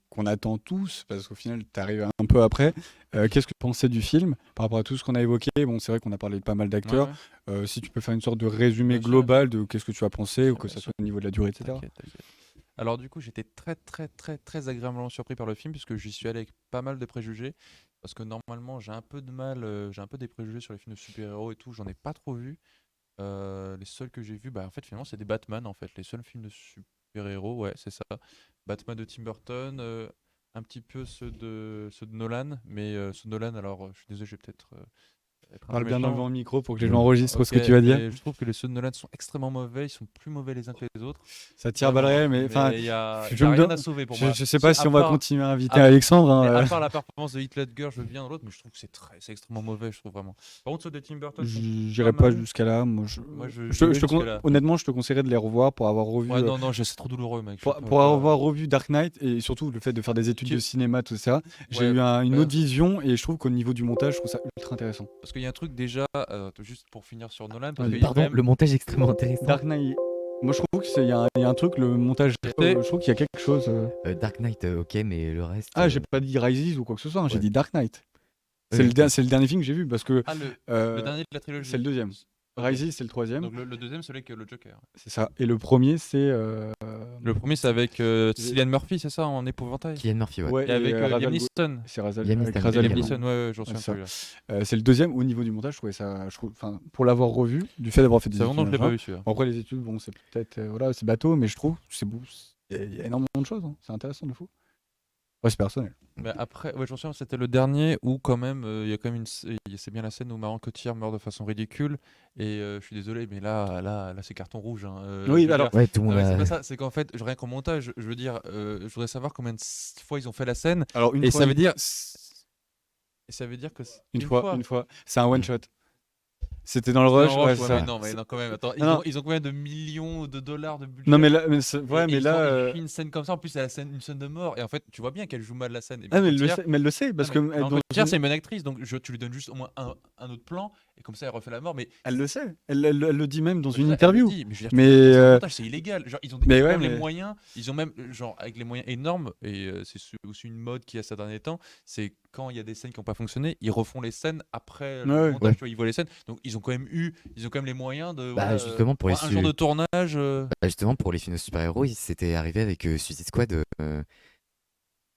qu'on attend tous, parce qu'au final, tu arrives un peu après, qu'est-ce que tu pensais du film par rapport à tout ce qu'on a évoqué? Bon, c'est vrai qu'on a parlé de pas mal d'acteurs. Ouais, Si tu peux faire une sorte de résumé Bien sûr. global de qu'est-ce que tu as pensé, ou que Bien ça sûr. soit au niveau de la durée, etc. T'inquiète. Alors du coup, j'étais très agréablement surpris par le film puisque j'y suis allé avec pas mal de préjugés. parce que normalement j'ai un peu de mal, j'ai un peu des préjugés sur les films de super-héros et tout, j'en ai pas trop vu. Les seuls que j'ai vus, bah en fait finalement c'est des Batman en fait, les seuls films de super-héros, ouais c'est ça. Batman de Tim Burton, un petit peu ceux de Nolan, mais ceux de Nolan, alors je suis désolé, je vais peut-être être un Parle peu bien méchant. devant le micro pour que les gens enregistrent ce que Ok, tu vas dire. mais je trouve que les ceux de Nolan sont extrêmement mauvais, ils sont plus mauvais les uns que les autres. Ça tire à balles Vraiment, réelles, mais enfin, il y a je me rien dem- à sauver pour je, moi. je sais pas si À on va part- continuer à inviter à- Alexandre. mais hein, à part la performance de Heath Ledger, je veux bien de l'autre, mais je trouve que c'est extrêmement mauvais, je trouve vraiment. Par contre, ceux de Tim Burton sont J'irai pas mal. jusqu'à là. Moi, Moi, je je te vais jusqu'à là. honnêtement, je te conseillerais de les revoir pour avoir revu. Ouais, non, c'est trop douloureux, mec. Pour avoir revu Dark Knight et surtout le fait de faire des études de cinéma, tout ça, j'ai eu une autre vision et je trouve qu'au niveau du montage, je trouve ça ultra intéressant. Parce qu'il y a un truc déjà, juste pour finir sur Nolan. Parce qu'il y a Pardon, quand même- le montage est extrêmement intéressant. Dark Knight, moi je trouve qu'il y a un truc, le montage, je trouve qu'il y a quelque chose. Dark Knight, ok, mais le reste. Ah, j'ai pas dit Rises ou quoi que ce soit, hein, j'ai ouais. dit Dark Knight. Oui, C'est le dernier film que j'ai vu parce que. Ah, le dernier de la trilogie. C'est le deuxième. Ok. Rises, c'est le troisième. Donc le deuxième, c'est celui que le Joker. C'est ça. Et le premier, c'est. Le premier, c'est avec Cillian Murphy, c'est ça, en épouvantail. Cillian Murphy, ouais. Ouais, Et avec Razal Liam Go- Neeson. C'est Razal Liam avec Neeson. Razal Liam Go- Neeson, ouais, j'en Ouais, souviens ça. plus. C'est le deuxième au niveau du montage, je trouvais ça. Je trouve, enfin, pour l'avoir revu, du fait d'avoir fait des C'est études. vraiment, je l'ai pas machin. vu celui-là. Bon, après, les études, bon, c'est peut-être. Voilà, c'est bateau, mais je trouve que c'est beau. Il y a énormément de choses. Hein. C'est intéressant de fou. Ouais, c'est personnel. Mais après, ouais, je me souviens, c'était le dernier où quand même, il y a quand même c'est bien la scène où Marion Cotillard meurt de façon ridicule. Et je suis désolé, mais là, c'est carton rouge. Hein. Oui, je veux alors- dire- Ouais, tout le Non, monde mais c'est a. pas ça, c'est qu'en fait, rien qu'au montage, je veux dire, je voudrais savoir combien de fois ils ont fait la scène. Alors, une Et fois, ça veut dire. Et ça veut dire que. Une fois. C'est un one shot. C'était dans le C'était rush. dans le Ouais, rush, c'est ça. mais non, quand même. Attends, Non, non. ils ont combien de millions de dollars de budget? Non, mais là, ouais, Et mais là. ils filment une scène comme ça. En plus, c'est une scène de mort. Et en fait, tu vois bien qu'elle joue mal la scène. Et Ah, mais Cotillard- elle le sait, parce que. Marion dans Cotillard, une- c'est une bonne actrice, donc tu lui donnes juste au moins un autre plan, et comme ça, elle refait la mort. Mais Elle le sait. Elle le dit même dans elle une le interview. dit, mais je veux dire, Mais, c'est un euh, montage, c'est illégal. Genre, ils ont mais quand ouais, même les mais- moyens. Ils ont même, genre, avec les moyens énormes, et aussi une mode qui a ces derniers temps, c'est quand il y a des scènes qui n'ont pas fonctionné, ils refont les scènes après le Ouais, montage. ouais. Tu vois, ils voient les scènes, donc ils ont quand même les moyens de. Bah, voilà, justement, pour les un jour de tournage. Justement, pour les films de super-héros, c'était arrivé avec Suicide Squad,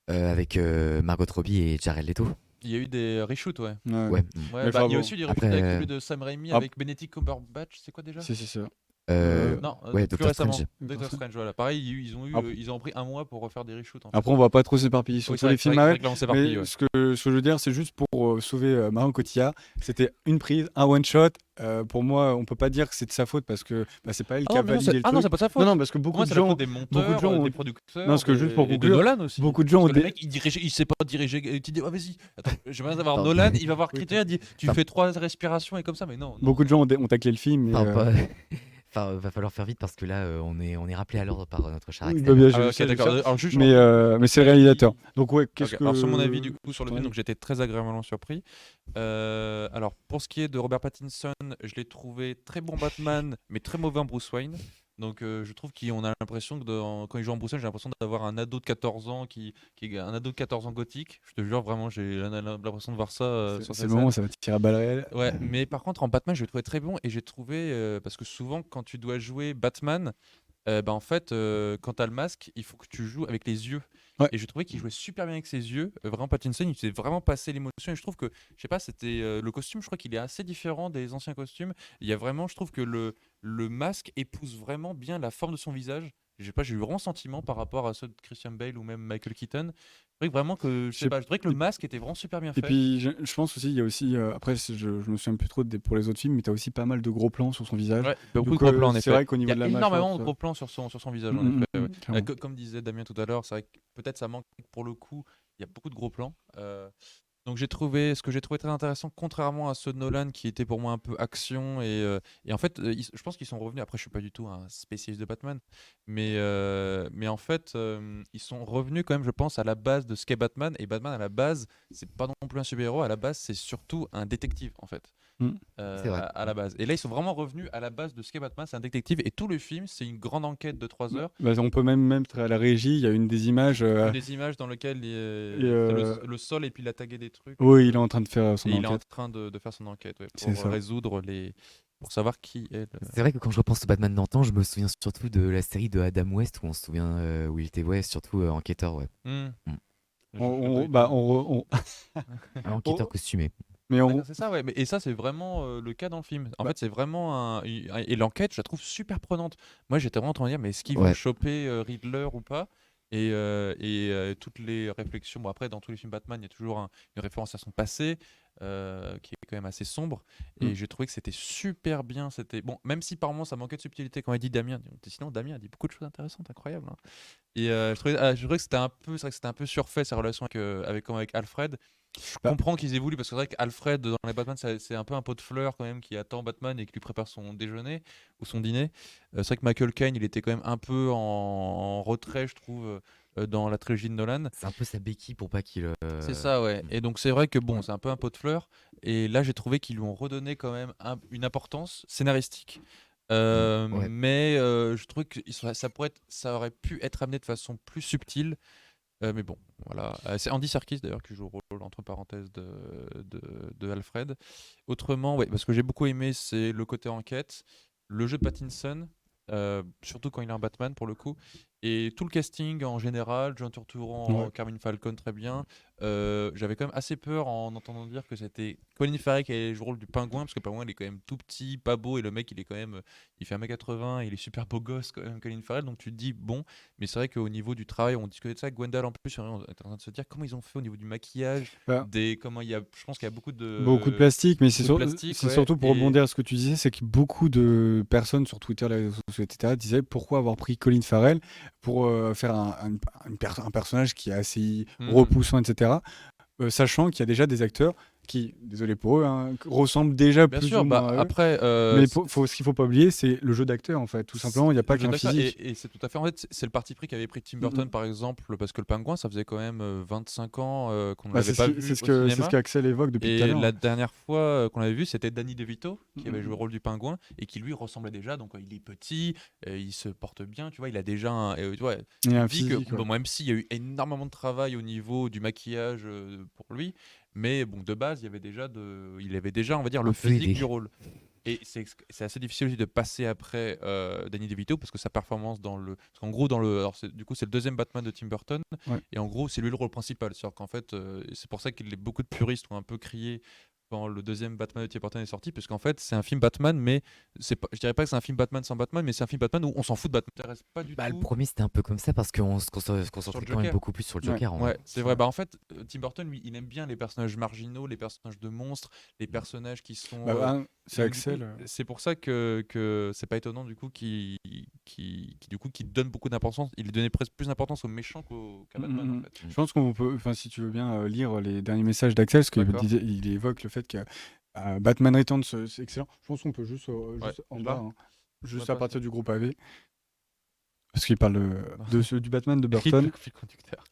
avec Margot Robbie et Jared Leto. Il y a eu des reshoots, ouais. Ouais. Ouais. Ouais, Mais bah, enfin, il y a bon. aussi des reshoots Après, avec celui de Sam Raimi, ah. avec Benedict Cumberbatch, c'est quoi déjà? Si, ça. Non, ouais, plus Doctor récemment. Strange. Doctor Strange, voilà. Pareil, ils ont pris un mois pour refaire des reshoots. En fait. Après, on va pas trop s'éparpiller sur Oui, tous c'est les vrai films que Marvel. là, on s'est Mais éparpillé, ouais. ce que je veux dire, c'est juste pour sauver Marion Cotillard. C'était une prise, un one shot. Pour moi, on peut pas dire que c'est de sa faute parce que c'est pas elle qui a validé le Ah non, truc. c'est pas sa faute. Non, parce que Pour beaucoup moi, de c'est la gens, faute des monteurs, gens ont- des producteurs. Non, parce que juste pour et de conclure, Nolan aussi. beaucoup de gens Parce ont que le des- mec, il sait pas diriger. Tu dis, vas-y, attends, j'aimerais bien avoir Pardon. Nolan, il va voir Oui. Critère, il dit, tu fais 3 respirations et comme ça, mais non. beaucoup de gens ont taclé le film. Enfin, pas- Enfin, va falloir faire vite parce que là, on est rappelé à l'ordre par notre cher Oui, Axel. bah, bien, Ah, je ok, sais, d'accord. Alors, juste, mais c'est le réalisateur. Donc ouais, qu'est-ce Ok, que alors sur mon avis du coup sur le film, Ouais. donc j'étais très agréablement surpris. Alors pour ce qui est de Robert Pattinson, je l'ai trouvé très bon Batman, mais très mauvais en Bruce Wayne. Donc je trouve qu'on a l'impression que quand il joue en Bruce Wayne, j'ai l'impression d'avoir un ado de 14 ans qui est un ado de 14 ans gothique. Je te jure vraiment, j'ai l'impression de voir ça sur c'est cette le moment où scène. ça va tirer à balles réelles. Ouais, mais par contre en Batman, je l'ai trouvé très bon et j'ai trouvé parce que souvent quand tu dois jouer Batman, en fait, quand t'as le masque, il faut que tu joues avec les yeux. Ouais. Et je trouvais qu'il jouait super bien avec ses yeux. Vraiment, Pattinson, il faisait vraiment passer l'émotion. Et je trouve que, je sais pas, c'était le costume, je crois qu'il est assez différent des anciens costumes. Il y a vraiment, je trouve que le masque épouse vraiment bien la forme de son visage. Je sais pas, j'ai eu vraiment sentiment par rapport à ceux de Christian Bale ou même Michael Keaton. Je trouvais vraiment que, je sais pas, je trouvais que le masque était vraiment super bien fait. Et puis je pense aussi, il y a aussi, après je me souviens plus trop pour les autres films, mais tu as aussi pas mal de gros plans sur son visage. Ouais, beaucoup de Donc, gros plans en c'est effet. vrai qu'au Il niveau y a de la énormément mâchoire, de ça- gros plans sur son visage en Mm, effet. mm, Ouais. clairement. Comme disait Damien tout à l'heure, c'est vrai que peut-être ça manque pour le coup. Il y a beaucoup de gros plans. Donc ce que j'ai trouvé très intéressant, contrairement à ceux de Nolan qui étaient pour moi un peu action et en fait, je pense qu'ils sont revenus. Après, je suis pas du tout un spécialiste de Batman, mais en fait, ils sont revenus quand même, je pense, à la base de ce qu'est Batman. Et Batman à la base, c'est pas non plus un super-héros. À la base, c'est surtout un détective en fait. Mm. C'est vrai. À la base. Et là, ils sont vraiment revenus à la base de ce qu'est Batman, c'est un détective. Et tout le film, c'est une grande enquête de 3 heures. Bah, on peut même être à la régie, il y a une des images. Des images dans lesquelles le sol et puis il a tagué des trucs. Oui, il est en train de faire son Et il est en enquête. train de faire son enquête ouais, C'est pour ça. résoudre pour savoir qui est. C'est vrai que quand je repense au Batman d'antan, je me souviens surtout de la série de Adam West où on se souvient où il était surtout enquêteur. Ouais. Hmm. Mm. Un enquêteur costumé. Mais Ouais, non, c'est ça, ouais. Et ça, c'est vraiment le cas dans le film. En Bah. fait, c'est vraiment et l'enquête, je la trouve super prenante. Moi, j'étais vraiment en train de me dire, mais est-ce qu'ils vont Ouais. choper Riddler ou pas? Toutes les réflexions. Bon, après, dans tous les films Batman, il y a toujours une référence à son passé qui est quand même assez sombre. Et j'ai trouvé que c'était super bien. C'était bon, même si par moments ça manquait de subtilité quand il dit Damien. Sinon, Damien a dit beaucoup de choses intéressantes, incroyables, hein. Et je trouvais que c'était un peu, c'est vrai que c'était un peu surfait sa relation avec Alfred. Je Bah. comprends qu'ils évoluent parce que c'est vrai qu'Alfred dans les Batman c'est un peu un pot de fleurs quand même qui attend Batman et qui lui prépare son déjeuner ou son dîner. C'est vrai que Michael Caine il était quand même un peu en retrait je trouve dans la trilogie de Nolan. C'est un peu sa béquille pour pas qu'il. C'est ça ouais. Et donc c'est vrai que bon c'est un peu un pot de fleurs et là j'ai trouvé qu'ils lui ont redonné quand même une importance scénaristique. Ouais. Mais je trouve que ça aurait pu être amené de façon plus subtile. Mais bon, voilà. C'est Andy Serkis d'ailleurs qui joue le rôle entre parenthèses de Alfred. Autrement, ouais, parce que j'ai beaucoup aimé, c'est le côté enquête, le jeu de Pattinson, surtout quand il est un Batman pour le coup, et tout le casting en général, John Turturro, Ouais. Carmine Falcon très bien. J'avais quand même assez peur en entendant dire que c'était Colin Farrell qui allait jouer le rôle du pingouin, parce que le pingouin il est quand même tout petit, pas beau, et le mec il est quand même, il fait 1m80, il est super beau gosse quand même, Colin Farrell, donc tu te dis bon, mais c'est vrai qu'au niveau du travail, on discutait de ça avec Gwendal en plus, on était en train de se dire comment ils ont fait au niveau du maquillage, Bah. comment il y a, je pense qu'il y a beaucoup de Plastique, mais c'est beaucoup de plastique, ouais, surtout pour et- rebondir à ce que tu disais, c'est que beaucoup de personnes sur Twitter, les réseaux sociaux, etc., disaient pourquoi avoir pris Colin Farrell pour faire un personnage qui est assez Mhm. repoussant, etc., sachant qu'il y a déjà des acteurs qui, désolé pour eux, hein, ressemblent déjà Bien plus sûr, ou moins à eux. après, Mais ce qu'il faut pas oublier, c'est le jeu d'acteur, en fait. Tout simplement, il n'y a pas le jeu qu'un d'acteur, physique. et c'est tout à fait en fait c'est le parti pris qu'avait pris Tim Burton par exemple, parce que le pingouin ça faisait quand même 25 ans qu'on ne Bah, l'avait pas vu c'est au cinéma. ce qu'Axel évoque depuis tout à Et l'heure. la dernière fois qu'on l'avait vu, c'était Danny DeVito qui avait joué le rôle du pingouin et qui lui ressemblait déjà. Donc il est petit, il se porte bien, tu vois, il a déjà tu vois, Il y a un tu te dis que physique, ouais. bon, même s'il y a eu énormément de travail au niveau du maquillage pour lui, mais bon de base il avait déjà on va dire le Un peu physique aidé. du rôle. Et c'est assez difficile aussi de passer après Danny DeVito parce que sa performance parce qu'en gros alors du coup c'est le deuxième Batman de Tim Burton Ouais. et en gros c'est lui le rôle principal. C'est-à-dire qu'en fait c'est pour ça que beaucoup de puristes ont un peu crié quand le deuxième Batman de Tim Burton est sorti, parce qu'en fait c'est un film Batman, mais je dirais pas que c'est un film Batman sans Batman, mais c'est un film Batman où on s'en fout de Batman. Ça m'intéresse pas du Bah, le tout. premier c'était un peu comme ça parce qu'on se Sur concentrait le quand même Joker. beaucoup plus sur le Joker. en Ouais, vrai. c'est vrai. Bah en fait, Tim Burton, lui, il aime bien les personnages marginaux, les personnages de monstres, les personnages qui sont. C'est et Axel. du coup, c'est pour ça que c'est pas étonnant du coup qu'il donne beaucoup d'importance. Il donnait presque plus d'importance aux méchants qu'à Batman en fait. Je pense qu'on peut, enfin, si tu veux bien lire les derniers messages d'Axel, parce qu'il D'accord. il évoque le fait que Batman Returns, c'est excellent. Je pense qu'on peut juste, Ouais, en là. bas, hein, juste Ouais, à pas- partir du groupe AV, parce qu'il parle du Batman de Fil- Burton. fil conducteur.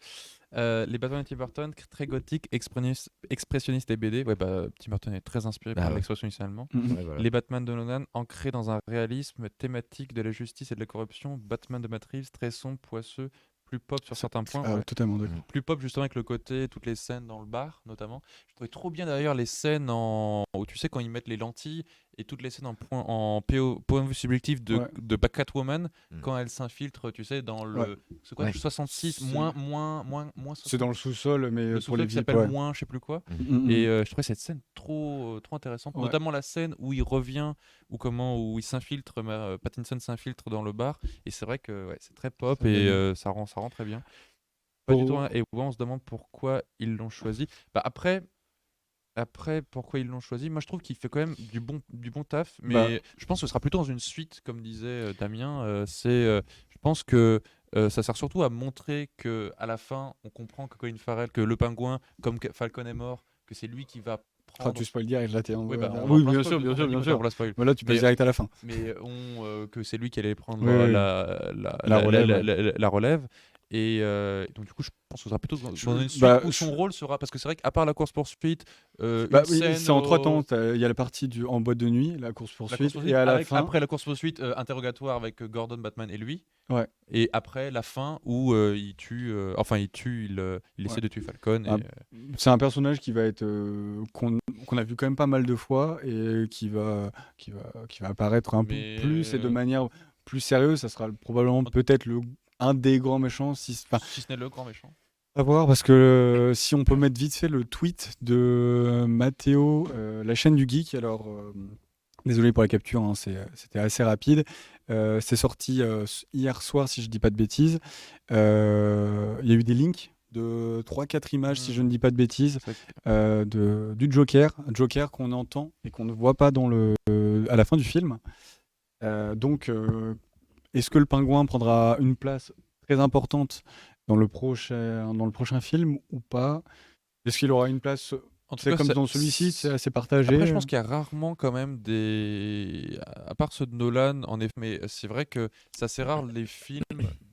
Les Batman de Tim Burton, très gothique, expressionniste et BD. Ouais, bah, Tim Burton est très inspiré Ah par ouais. l'expressionnisme allemand. Ouais, voilà. Les Batman de Nolan, ancrés dans un réalisme thématique de la justice et de la corruption. Batman de Matt Reeves, très sombre, poisseux, plus pop sur certains points. Ah, Ouais. totalement d'accord. Plus pop justement avec le côté, toutes les scènes dans le bar notamment. Je trouvais trop bien d'ailleurs les scènes où tu sais quand ils mettent les lentilles et toutes les scènes en point de vue subjectif Ouais. de Catwoman Mm. quand elle s'infiltre, tu sais, dans le... Ouais. C'est quoi, Ouais. 66, C'est- moins C'est dans le sous-sol, mais le pour sous-sol les qui villes. s'appelle Ouais. moins, je sais plus quoi. Mm, mm. Et je trouvais cette scène trop intéressante, Ouais. notamment la scène où il revient où il s'infiltre, Pattinson s'infiltre dans le bar. Et c'est vrai que ouais, c'est très pop Ça et donne- ça rend très bien. Pas du Pour- tout, hein. Et ouais, on se demande pourquoi ils l'ont choisi. Bah après, pourquoi ils l'ont choisi, moi je trouve qu'il fait quand même du bon taf, mais Bah. je pense que ce sera plutôt dans une suite, comme disait Damien. Je pense que ça sert surtout à montrer que à la fin, on comprend que Colin Farrell, que le pingouin, comme Falcon est mort, que c'est lui qui va Ah, prendre. tu spoil direct, là, t'es en Oui, mode- bah, Oui, bien sûr, bien sûr, bien sûr. sûr. Voilà, tu passes Mais- direct à la fin. Mais que c'est lui qui allait prendre Oui, oui. la relève, ouais. la relève. Et donc du coup, je pense que ce sera plutôt dans une suite bah, où son rôle sera, parce que c'est vrai qu'à part la course poursuite, Bah une oui, scène c'est en 3 temps. Il y a la partie en boîte de nuit, la course la poursuite, course-poursuite, et à la fin. après la course poursuite, interrogatoire avec Gordon, Batman et lui. Ouais. Et après la fin où il essaie de tuer Falcon. Ah, C'est un personnage qui va être qu'on a vu quand même pas mal de fois et qui va apparaître un peu Mais, plus et de manière plus sérieuse. Ça sera probablement peut-être un des grands méchants. si ce n'est le grand méchant. À voir parce que si on peut mettre vite fait le tweet de Mathéo, la chaîne du geek. Alors, désolé pour la capture, hein, c'était assez rapide. C'est sorti hier soir, si je dis pas de bêtises. Il y a eu des links de 3-4 images, si je ne dis pas de bêtises, du Joker. Un Joker qu'on entend et qu'on ne voit pas à la fin du film. Donc, est-ce que le pingouin prendra une place très importante dans le prochain film ou pas? Est-ce qu'il aura une place En tout c'est cas, comme ça- dans celui-ci, c'est assez partagé. Après, je pense qu'il y a rarement quand même à part ceux de Nolan, en effet, mais c'est vrai que c'est assez rare les films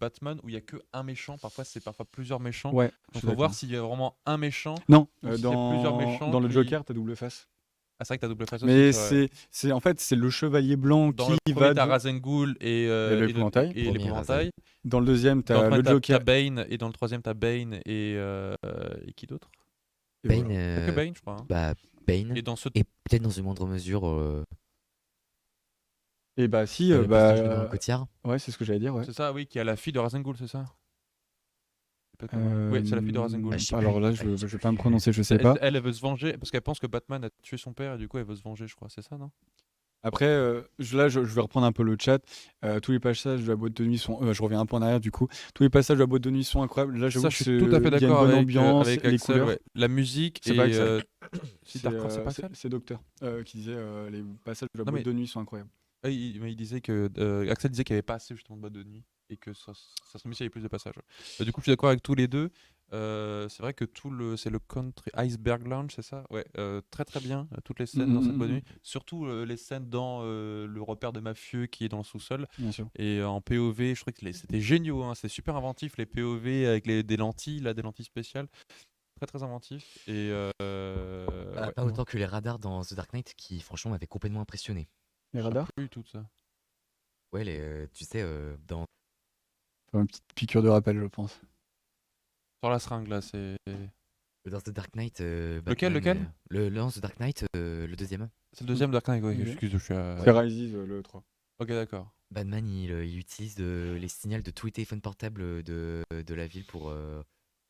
Batman où il y a que un méchant. Parfois, c'est parfois plusieurs méchants. Ouais, je Donc, suis faut voir d'accord. s'il y a vraiment un méchant. Non, ou s'il y a plusieurs méchants dans le qui- Joker, t'as double face. Ah, c'est vrai que t'as double face Mais aussi. C'est vrai. en fait, c'est le chevalier blanc Dans qui le va. premier, t'as Ra's al Ghul et l'épouvantail. et Premier l'épouvantail. Dans le deuxième, Dans le t'as premier, le Joker. t'as Bane, et dans le troisième, t'as Bane et qui d'autre? Et Bane, voilà. Pas que Bane, je crois. Hein. bah, Bane, Et dans ce et peut-être dans une moindre mesure, Et bah si, le personnage de Marion Cotillard. ouais, c'est ce que j'allais dire. Ouais. C'est ça, oui, qui a la fille de Ra's al Ghul, c'est ça? Pas comment- Oui, c'est la fille de Ra's al Ghul. Ah, je sais Alors plus. là, Ah, je je sais vais plus. pas me prononcer, je sais pas. Elle veut se venger parce qu'elle pense que Batman a tué son père et du coup elle veut se venger, je crois. C'est ça, non? Après, je vais reprendre un peu le chat. Tous les passages de la boîte de nuit sont. Je reviens un peu en arrière du coup. Tous les passages de la boîte de nuit sont incroyables. Là, j'avoue Ça, que je suis tout à fait il y a une d'accord bonne avec, ambiance, avec les Axel. couleurs. Ouais. La musique C'est et. pas Axel. Si, d'accord, c'est pas Axel. C'est Docteur qui disait les passages de la Non, boîte mais- de nuit sont incroyables. Ah, il disait que. Axel disait qu'il n'y avait pas assez justement de boîte de nuit et que ça serait mieux s'il y avait plus de passages. Du coup, je suis d'accord avec tous les deux. C'est vrai que c'est le country Iceberg Lounge, c'est ça? Ouais, très très bien, toutes les scènes dans cette boîte de nuit. Surtout les scènes dans le repère de mafieux qui est dans le sous-sol. Bien sûr. Et en POV, je trouvais que c'était génial, hein, c'est super inventif, les POV avec des lentilles, là, des lentilles spéciales. Très très inventif. Et ouais, Pas autant que les radars dans The Dark Knight qui, franchement, m'avaient complètement impressionné. Les radars. plus tout ça. Ouais, tu sais, dans. Une petite piqûre de rappel, je pense. Sur la seringue, là, c'est. Dans The Dark Knight. Lequel Dans The Dark Knight, le deuxième. C'est le deuxième Dark Knight, ouais, Ok. excuse, je suis à. C'est Rises, le 3. Ok, d'accord. Batman, il utilise les signaux de tous les téléphones portables de la ville pour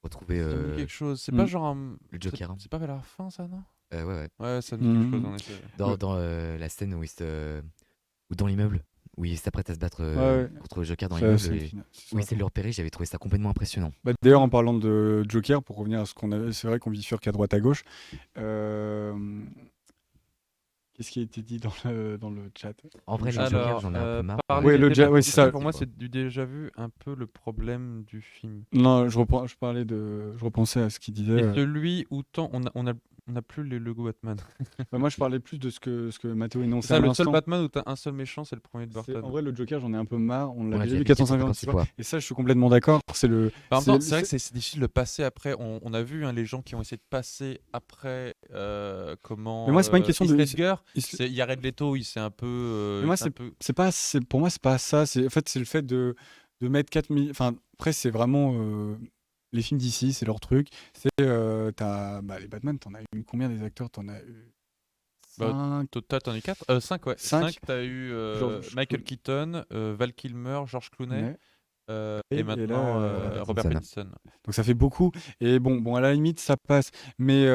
retrouver Ça me dit quelque chose. C'est pas genre un. le Joker. C'est pas vers la fin, ça, non? Ouais. Ouais, ça me dit quelque chose, en effet. Dans la scène où ou dans l'immeuble, où il s'apprête à se battre Ouais. contre le Joker dans Ça, l'immeuble, c'est le et final. où il essaie de le repérer, j'avais trouvé ça complètement impressionnant. Bah, d'ailleurs, en parlant de Joker, pour revenir à ce qu'on avait, c'est vrai qu'on bifurque à droite à gauche. Qu'est-ce qui a été dit dans le chat? En vrai, le Joker, j'en ai un peu marre. parler Ouais, des le déjà ouais, vu c'est ça. aussi, pour moi, c'est du déjà vu un peu le problème du film. Non, je repensais à ce qu'il disait. Et celui où on a plus les logos Batman. Bah, moi, je parlais plus de ce que Mathéo énonçait C'est à ça, le seul l'instant. Batman où t'as un seul méchant, c'est le premier de En Burton. vrai, le Joker, j'en ai un peu marre. On l'a On l'a déjà déjà vu vu 456 fois. 456 Et ça, je suis complètement d'accord. C'est le. En même temps, c'est vrai c'est- que c'est difficile de passer après. On a vu les gens qui ont essayé de passer après comment. Mais moi, c'est pas une question de- Heath Ledger, il- Jared Leto, il s'est un peu. Mais moi, il s'est un peu- pour moi, c'est pas ça. En fait, c'est le fait de mettre 4000. Enfin, après, c'est vraiment. Les films d'ici, c'est leur truc. C'est. Les Batman, t'en as eu combien des acteurs? T'en as eu. Bah, 5. Total, t'en as eu 4 5, ouais. 5. 5, t'as eu George Michael Keaton, Val Kilmer, George Clooney, Et et maintenant là, Robert Pattinson. Pattinson. Donc ça fait beaucoup. Et bon, à la limite, ça passe. Mais.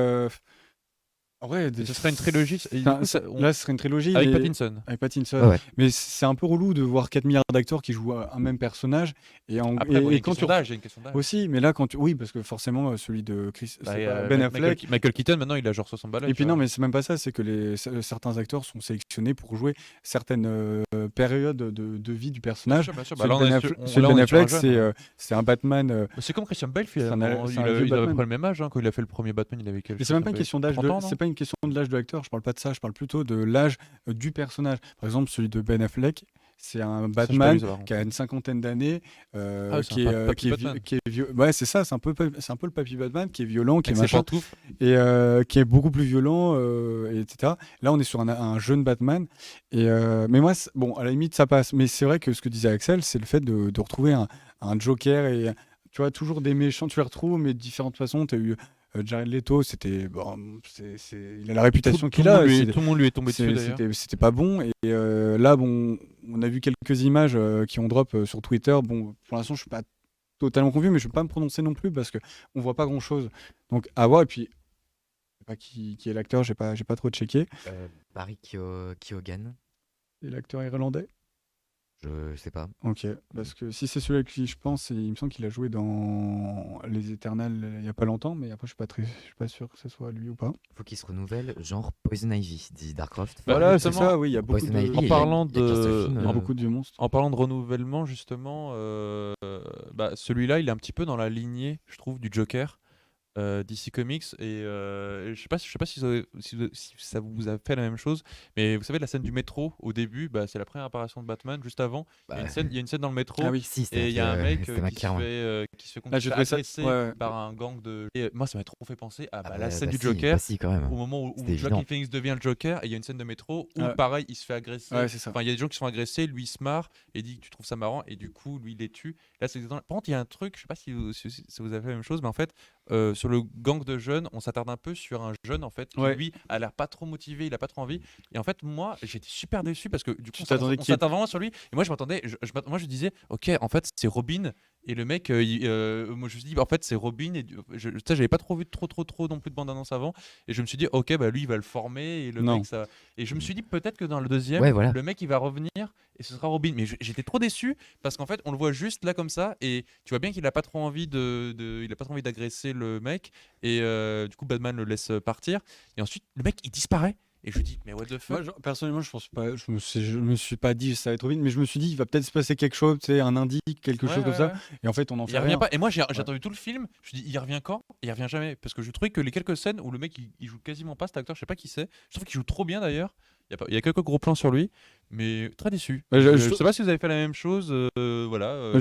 En vrai, Ce serait une trilogie. Et du Enfin, coup, là, ce serait une trilogie. avec mais- Pattinson. Avec Pattinson. Ouais. Mais c'est un peu relou de voir 4 milliards d'acteurs qui jouent un même personnage. Et, Après, bon, il y a une quand question tu. d'âge, il y a une question d'âge. Aussi, mais là, oui, parce que forcément, celui de Chris. Bah, c'est et, pas Ben Affleck. Michael Keaton, maintenant, il a genre 60 balles. Et puis non, mais c'est même pas ça, c'est que certains acteurs sont sélectionnés pour jouer certaines périodes de vie du personnage. Bien sûr. Celui Bah, de là, Ben on est sur- Affleck- on- celui de là, Ben on est sur un Affleck, jeune, c'est un Batman. C'est comme Christian Bale, C'est un finalement. vieux Il avait à peu Batman. près le même âge hein, quand il a fait le premier Batman. Il avait quel Mais c'est même pas une question d'âge. 30 ans, non C'est pas une question de l'âge de l'acteur. Je parle pas de ça. Je parle plutôt de l'âge du personnage. Par exemple, celui de Ben Affleck, c'est un Ça, j'ai Batman pas vu, ça, par qui a une cinquantaine d'années, Ah, c'est qui un est papy Batman. Ouais, c'est ça. C'est un peu le papy Batman qui est violent, qui est Avec ses machin, pantoufles. et qui est beaucoup plus violent, etc. Là, on est sur un jeune Batman. Mais moi, bon, à la limite, ça passe. Mais c'est vrai que ce que disait Axel, c'est le fait de retrouver un Joker et tu vois toujours des méchants. Tu les retrouves, mais de différentes façons. Tu as eu Jared Leto, c'était bon, il a la réputation qu'il a. Tout le monde lui est tombé dessus d'ailleurs. C'était pas bon. Et là, bon, on a vu quelques images qui ont drop sur Twitter. Bon, pour l'instant, je suis pas totalement confus, mais je ne vais pas me prononcer non plus parce qu'on voit pas grand-chose. Donc à voir, et puis, je sais pas qui est l'acteur, j'ai pas trop checké. Barry Keoghan, Et l'acteur irlandais? je sais pas. Ok, parce que si c'est celui à qui je pense, il me semble qu'il a joué dans Les Éternels il y a pas longtemps, mais après je suis pas sûr que ce soit lui ou pas. Faut qu'il se renouvelle, genre Poison Ivy, dit Darkcroft. Bah, Voilà, c'est justement, ça, oui, il y a beaucoup Poison de, Ivy, En il y a- parlant il y a qu'un seul de- film, il y a beaucoup de monstres. En parlant de renouvellement, justement, bah, celui-là, il est un petit peu dans la lignée, je trouve, du Joker. DC Comics et je sais pas si ça vous a fait la même chose, mais vous savez la scène du métro au début, bah, c'est la première apparition de Batman. Juste avant, il y a Bah, il y a une scène dans le métro Ah oui. si, et il y a un mec c'était McCarran. qui se fait Ah, j'ai trouvé ça- agresser ouais, ouais. par un gang de. Et moi, ça m'a trop fait penser à la bah, scène du si, Joker. bah si, quand même. Au moment où C'était Joaquin évident. Phoenix devient le Joker, et il y a une scène de métro où, Ouais. pareil, il se fait agresser. Ouais, c'est ça. Enfin, il y a des gens qui se font agresser, lui il se marre et dit que tu trouves ça marrant, et du coup, lui il les tue. Là, c'est exactement. Par contre, il y a un truc, je sais pas si vous avez fait la même chose, mais en fait, sur le gang de jeunes, on s'attarde un peu sur un jeune en fait qui Ouais. lui a l'air pas trop motivé, il a pas trop envie. Et en fait, moi, j'étais super déçu parce que du coup, Tu t'attendais on qu'il y ait- s'attarde vraiment sur lui. Et moi, je m'attendais, moi, je disais, ok, en fait, c'est Robin. Et le mec, moi je me suis dit, en fait, c'est Robin. Et tu sais, j'avais pas trop vu trop non plus de bande-annonce avant. Et je me suis dit, ok, bah lui, il va le former. Et le Non. mec, ça. Et je me suis dit, peut-être que dans le deuxième, Ouais, voilà. le mec, il va revenir et ce sera Robin. Mais j'étais trop déçu parce qu'en fait, on le voit juste là comme ça. Et tu vois bien qu'il a pas trop envie il a pas trop envie d'agresser le mec. Et du coup, Batman le laisse partir. Et ensuite, le mec, il disparaît. Et je me dis, mais what the fuck? Moi, personnellement, je pense pas, je me suis pas dit ça va être trop vite, mais je me suis dit il va peut-être se passer quelque chose, tu sais, un indice, quelque Ouais, chose comme ouais, ça. ouais. Et en fait, on en Il fait revient rien. pas. Et moi, j'ai attendu tout le film. Je me dis, il revient quand? Et il revient jamais. Parce que je trouvais que les quelques scènes où le mec il joue quasiment pas, cet acteur, je sais pas qui c'est. Je trouve qu'il joue trop bien d'ailleurs. Il y a quelques gros plans sur lui, mais très déçu. Ouais, Je sais pas si vous avez fait la même chose. Voilà.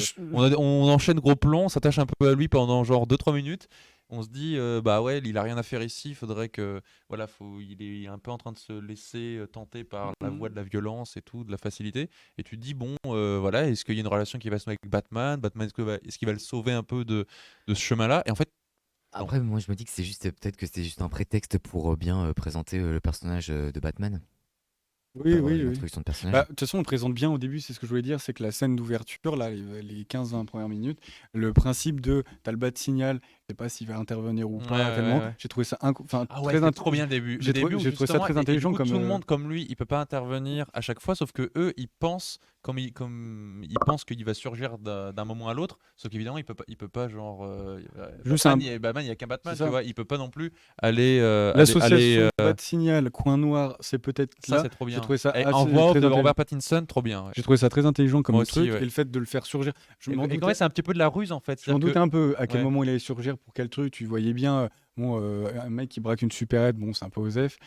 On enchaîne gros plans, on s'attache un peu à lui pendant genre 2-3 minutes. On se dit, bah ouais, il a rien à faire ici. Il faudrait que. Voilà, il est un peu en train de se laisser tenter par la voie de la violence et tout, de la facilité. Et tu te dis, bon, voilà, est-ce qu'il y a une relation qui va se nouer avec Batman? Batman, est-ce qu'il va le sauver un peu de ce chemin-là? Et en fait, Après, moi, je me dis que c'est juste peut-être que c'est juste un prétexte pour bien présenter le personnage de Batman. Oui, Avoir oui, une oui. introduction de personnage. Bah, de toute façon, on le présente bien au début, c'est ce que je voulais dire, c'est que la scène d'ouverture, là, les 15-20 premières minutes, le principe de t'as le bas de signal, je sais pas s'il va intervenir ou pas Ouais, tellement, ouais. j'ai trouvé ça ah ouais, très c'est trop bien le début. j'ai Le trouvé- début où j'ai trouvé ça justement, très et intelligent du coup, comme, tout le monde comme lui, il peut pas intervenir à chaque fois, sauf que eux, ils pensent comme il pense qu'il va surgir d'un moment à l'autre, sauf qu'évidemment, il peut pas genre. Juste Batman, il y a qu'un Batman, C'est ça. tu vois, il peut pas non plus aller. L'association bas de signal, coin noir, c'est peut-être Ça, là. c'est trop bien. J'ai trouvé ça Et assez en voix off très de intelligent. Robert Pattinson, trop bien. Ouais. J'ai trouvé ça très intelligent comme Moi aussi, truc, ouais. et le fait de le faire surgir. Je m'en Et quand doutais- même, c'est un petit peu de la ruse en fait. Je m'en C'est-à-dire doutais que- un peu à quel Ouais. moment il allait surgir, pour quel truc. Tu voyais bien, un mec qui braque une supérette, bon, c'est un peu osef.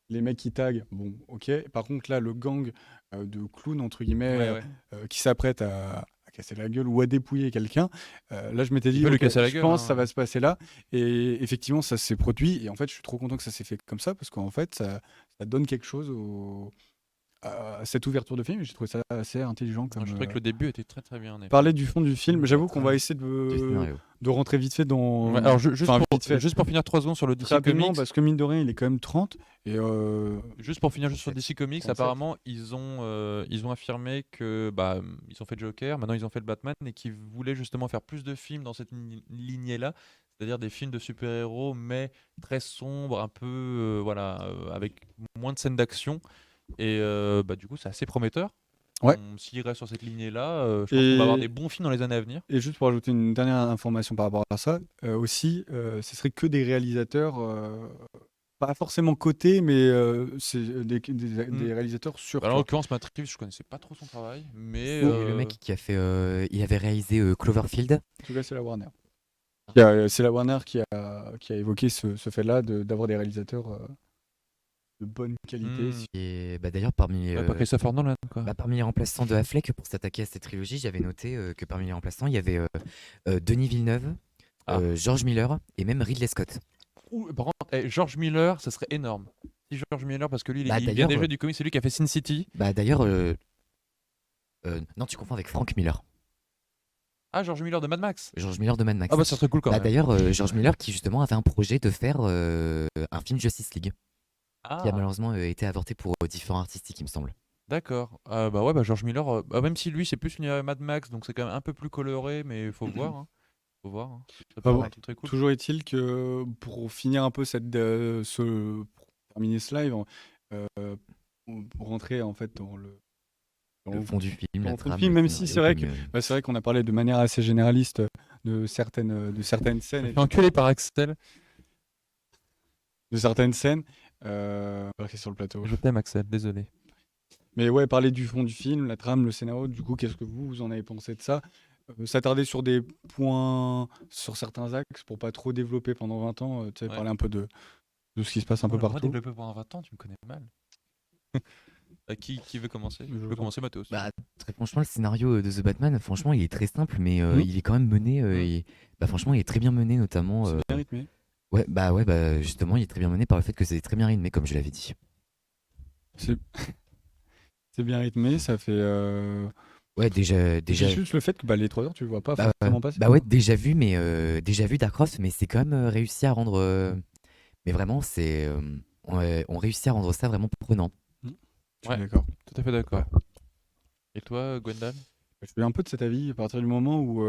Les mecs qui taguent, bon, ok. Par contre, là, le gang de clowns, entre guillemets, Ouais, ouais. qui s'apprête à casser la gueule ou à dépouiller quelqu'un, là, je m'étais dit, peut lui ok, casser la je gueule, pense hein. que ça va se passer là. Et effectivement, ça s'est produit. Et en fait, je suis trop content que ça s'est fait comme ça, parce qu'en fait, ça donne quelque chose à cette ouverture de film. Et j'ai trouvé ça assez intelligent. Comme, Je trouvais que le début était très très bien. en effet. Parler du fond du film, j'avoue qu'on va essayer Du scénario. de rentrer vite fait dans. Ouais, alors, Enfin, vite fait. juste pour finir 3 secondes sur le DC Très rapidement, Comics, parce que mine de rien, il est quand même 30. Et juste pour finir juste sur DC Comics, 37. apparemment ils ont affirmé que bah ils ont fait Joker, maintenant ils ont fait le Batman et qu'ils voulaient justement faire plus de films dans cette lignée-là, c'est-à-dire des films de super-héros mais très sombres, un peu avec moins de scènes d'action et bah du coup c'est assez prometteur. Ouais. S'il reste sur cette lignée-là, je pense Et- qu'on va avoir des bons films dans les années à venir. Et juste pour ajouter une dernière information par rapport à ça, aussi, ce serait que des réalisateurs, pas forcément cotés, mais c'est des réalisateurs sur. Alors, en l'occurrence, Matt Reeves, je connaissais pas trop son travail, mais Et le mec qui a fait, il avait réalisé Cloverfield. En tout cas, c'est la Warner. C'est la Warner qui a évoqué ce fait-là d'avoir des réalisateurs de bonne qualité. Et bah, d'ailleurs, parmi, pas Christopher Nolan, quoi. parmi les remplaçants de Affleck pour s'attaquer à cette trilogie, j'avais noté que parmi les remplaçants, il y avait Denis Villeneuve, George Miller et même Ridley Scott. Par contre, George Miller, ça serait énorme. Si George Miller, parce que lui, Bah, il vient d'ailleurs, déjà du comic, c'est lui qui a fait Sin City. Bah d'ailleurs, non, tu confonds avec Frank Miller. Ah, George Miller de Mad Max. George Miller de Mad Max. Ah bah ça serait cool quand Bah, même. d'ailleurs, George Miller qui justement avait un projet de faire un film Justice League, Ah. qui a malheureusement été avorté pour différents artistiques, il me semble. D'accord. Bah ouais, bah George Miller, même si lui c'est plus une Mad Max, donc c'est quand même un peu plus coloré, mais faut voir, hein. Faut voir, hein. Ça peut Enfin, être bon, un truc très cool. toujours est-il que pour finir un peu pour terminer ce live, pour rentrer en fait dans Le le fond du film, dans la le fond du trame, film, le même si scénario, c'est vrai comme que c'est vrai qu'on a parlé de manière assez généraliste de certaines Je scènes, me fais enculer par Axel. de certaines scènes qui est sur le plateau. Je t'aime Axel, désolé. Mais ouais, parler du fond du film, la trame, le scénario, du coup, qu'est-ce que vous en avez pensé de ça? S'attarder sur des points, sur certains axes pour pas trop développer pendant 20 ans, tu sais, Ouais. parler un peu de ce qui se passe un peu Moi, partout. développé pendant 20 ans, tu me connais mal. Qui veut commencer? Je Je vous peux en commencer, Mathéo. si tu Bah, veux. très franchement, le scénario de The Batman, franchement, il est très simple, mais Mhm. il est quand même mené. Mhm. Bah, franchement, il est très bien mené, notamment. C'est bien rythmé. Ouais, bah, justement, il est très bien mené par le fait que c'est très bien rythmé, comme je l'avais dit. C'est c'est bien rythmé, ça fait. Ouais, C'est déjà. juste le fait que bah, les 3 heures, tu le vois pas Bah, forcément passer. bah ouais, déjà vu Dark mais c'est quand même réussi à rendre. Mais vraiment, on réussit à rendre ça vraiment prenant. Je suis Ouais, d'accord. tout à fait d'accord. Et toi, Gwendal? Je suis un peu de cet avis à partir du moment où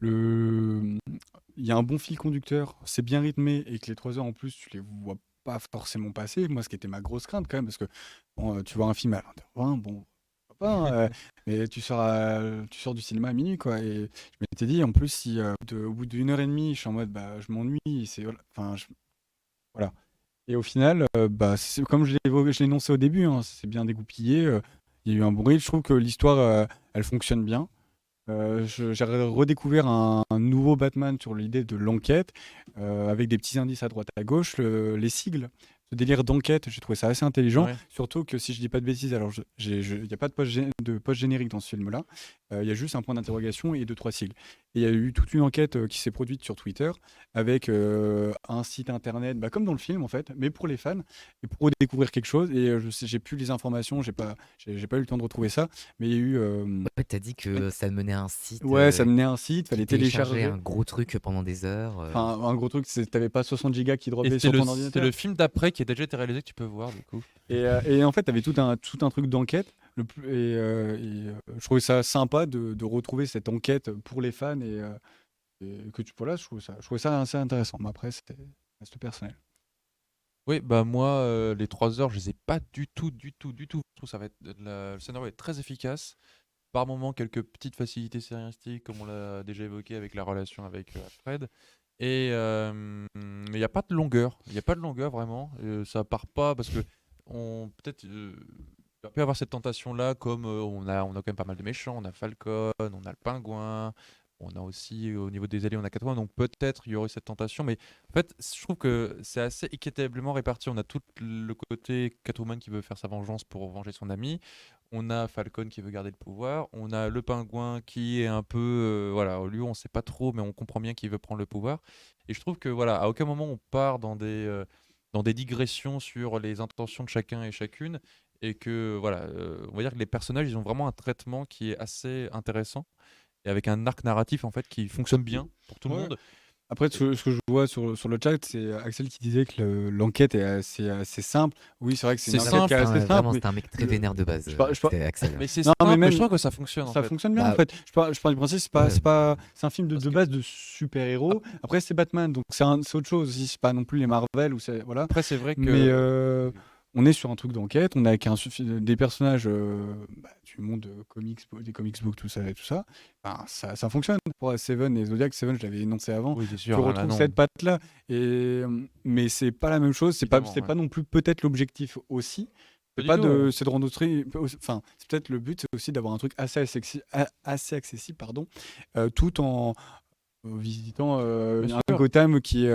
le... il y a un bon fil conducteur, c'est bien rythmé et que les 3 heures en plus, tu les vois pas forcément passer. Moi, ce qui était ma grosse crainte quand même, parce que bon, tu vois un film à 20h20, bon, pourquoi pas, hein, mais tu sors du cinéma à minuit, quoi. Et je m'étais dit, en plus, si au bout d'une heure et demie, je suis en mode, bah, je m'ennuie, enfin, voilà. Et au final, bah, comme je l'ai énoncé au début, hein, c'est bien dégoupillé. Il y a eu un bon rythme. Je trouve que l'histoire, elle fonctionne bien. J'ai redécouvert un nouveau Batman sur l'idée de l'enquête, avec des petits indices à droite à gauche, les sigles. Ce délire d'enquête, j'ai trouvé ça assez intelligent. Ouais. Surtout que si je dis pas de bêtises, alors il n'y a pas de post-générique dans ce film-là. Il y a juste un point d'interrogation et deux, trois sigles. Et il y a eu toute une enquête qui s'est produite sur Twitter avec un site internet, bah, comme dans le film en fait, mais pour les fans et pour découvrir quelque chose. Et j'ai plus les informations, j'ai pas eu le temps de retrouver ça, mais il y a eu. Ouais, t'as dit que ça menait à un site Ouais, ça menait à un site, qui fallait téléchargeait télécharger. un gros truc pendant des heures. Enfin, un gros truc, t'avais pas 60 gigas qui Et droppaient c'est sur ton c'est ordinateur. le film d'après qui a déjà été réalisé que tu peux voir, du coup. Et en fait, t'avais tout un truc d'enquête. Je trouvais ça sympa de retrouver cette enquête pour les fans et que tu voilà, je trouvais ça assez intéressant. Mais après, reste personnel. Oui, bah moi, les 3 heures, je les ai pas du tout, du tout, du tout. Je trouve que ça va être, le scénario est très efficace. Par moments, quelques petites facilités scénaristiques, comme on l'a déjà évoqué avec la relation avec Alfred. Et mais il n'y a pas de longueur. Il n'y a pas de longueur vraiment. Ça part pas parce que peut-être il peut y avoir cette tentation-là, comme on a quand même pas mal de méchants. On a Falcon, on a le Pingouin. On a aussi, au niveau des alliés, on a Catwoman. Donc peut-être il y aurait cette tentation. Mais en fait, je trouve que c'est assez équitablement réparti. On a tout le côté Catwoman qui veut faire sa vengeance pour venger son ami. On a Falcon qui veut garder le pouvoir. On a le Pingouin qui est un peu, voilà, lui on sait pas trop, mais on comprend bien qu'il veut prendre le pouvoir. Et je trouve que voilà, à aucun moment on part dans des digressions sur les intentions de chacun et chacune, et que voilà, on va dire que les personnages ils ont vraiment un traitement qui est assez intéressant et avec un arc narratif en fait qui fonctionne bien pour tout le Ouais. monde. Après, ce que je vois sur le chat, c'est Axel qui disait que l'enquête est assez simple. Oui, c'est vrai que c'est C'est une enquête qui est simple. assez simple. Vraiment, mais c'est un mec très le- vénère de base. je par- je par- C'est Axel. Mais c'est Non, mais simple, mais même- je trouve que ça fonctionne en Ça fait. fonctionne bien Bah, en fait. Je pars du principe, Ouais. c'est un film Parce de que- base de super-héros. Après, c'est Batman, donc c'est autre chose aussi. C'est pas non plus les Marvel ou voilà. Après c'est vrai que Mais on est sur un truc d'enquête. On a avec des personnages du monde des comics books, tout ça et tout ça. Enfin, ça fonctionne. Pour Seven et Zodiac, Seven, je l'avais énoncé avant. oui, c'est Tu sûr. Là, retrouves non. cette patte-là, mais c'est pas la même chose. C'est Évidemment, pas non plus peut-être l'objectif aussi. Pas C'est du pas tout, de, ouais. c'est de rendre enfin, c'est peut-être le but, c'est aussi d'avoir un truc assez accessible, pardon, tout en visitant Bien un sûr. Gotham qui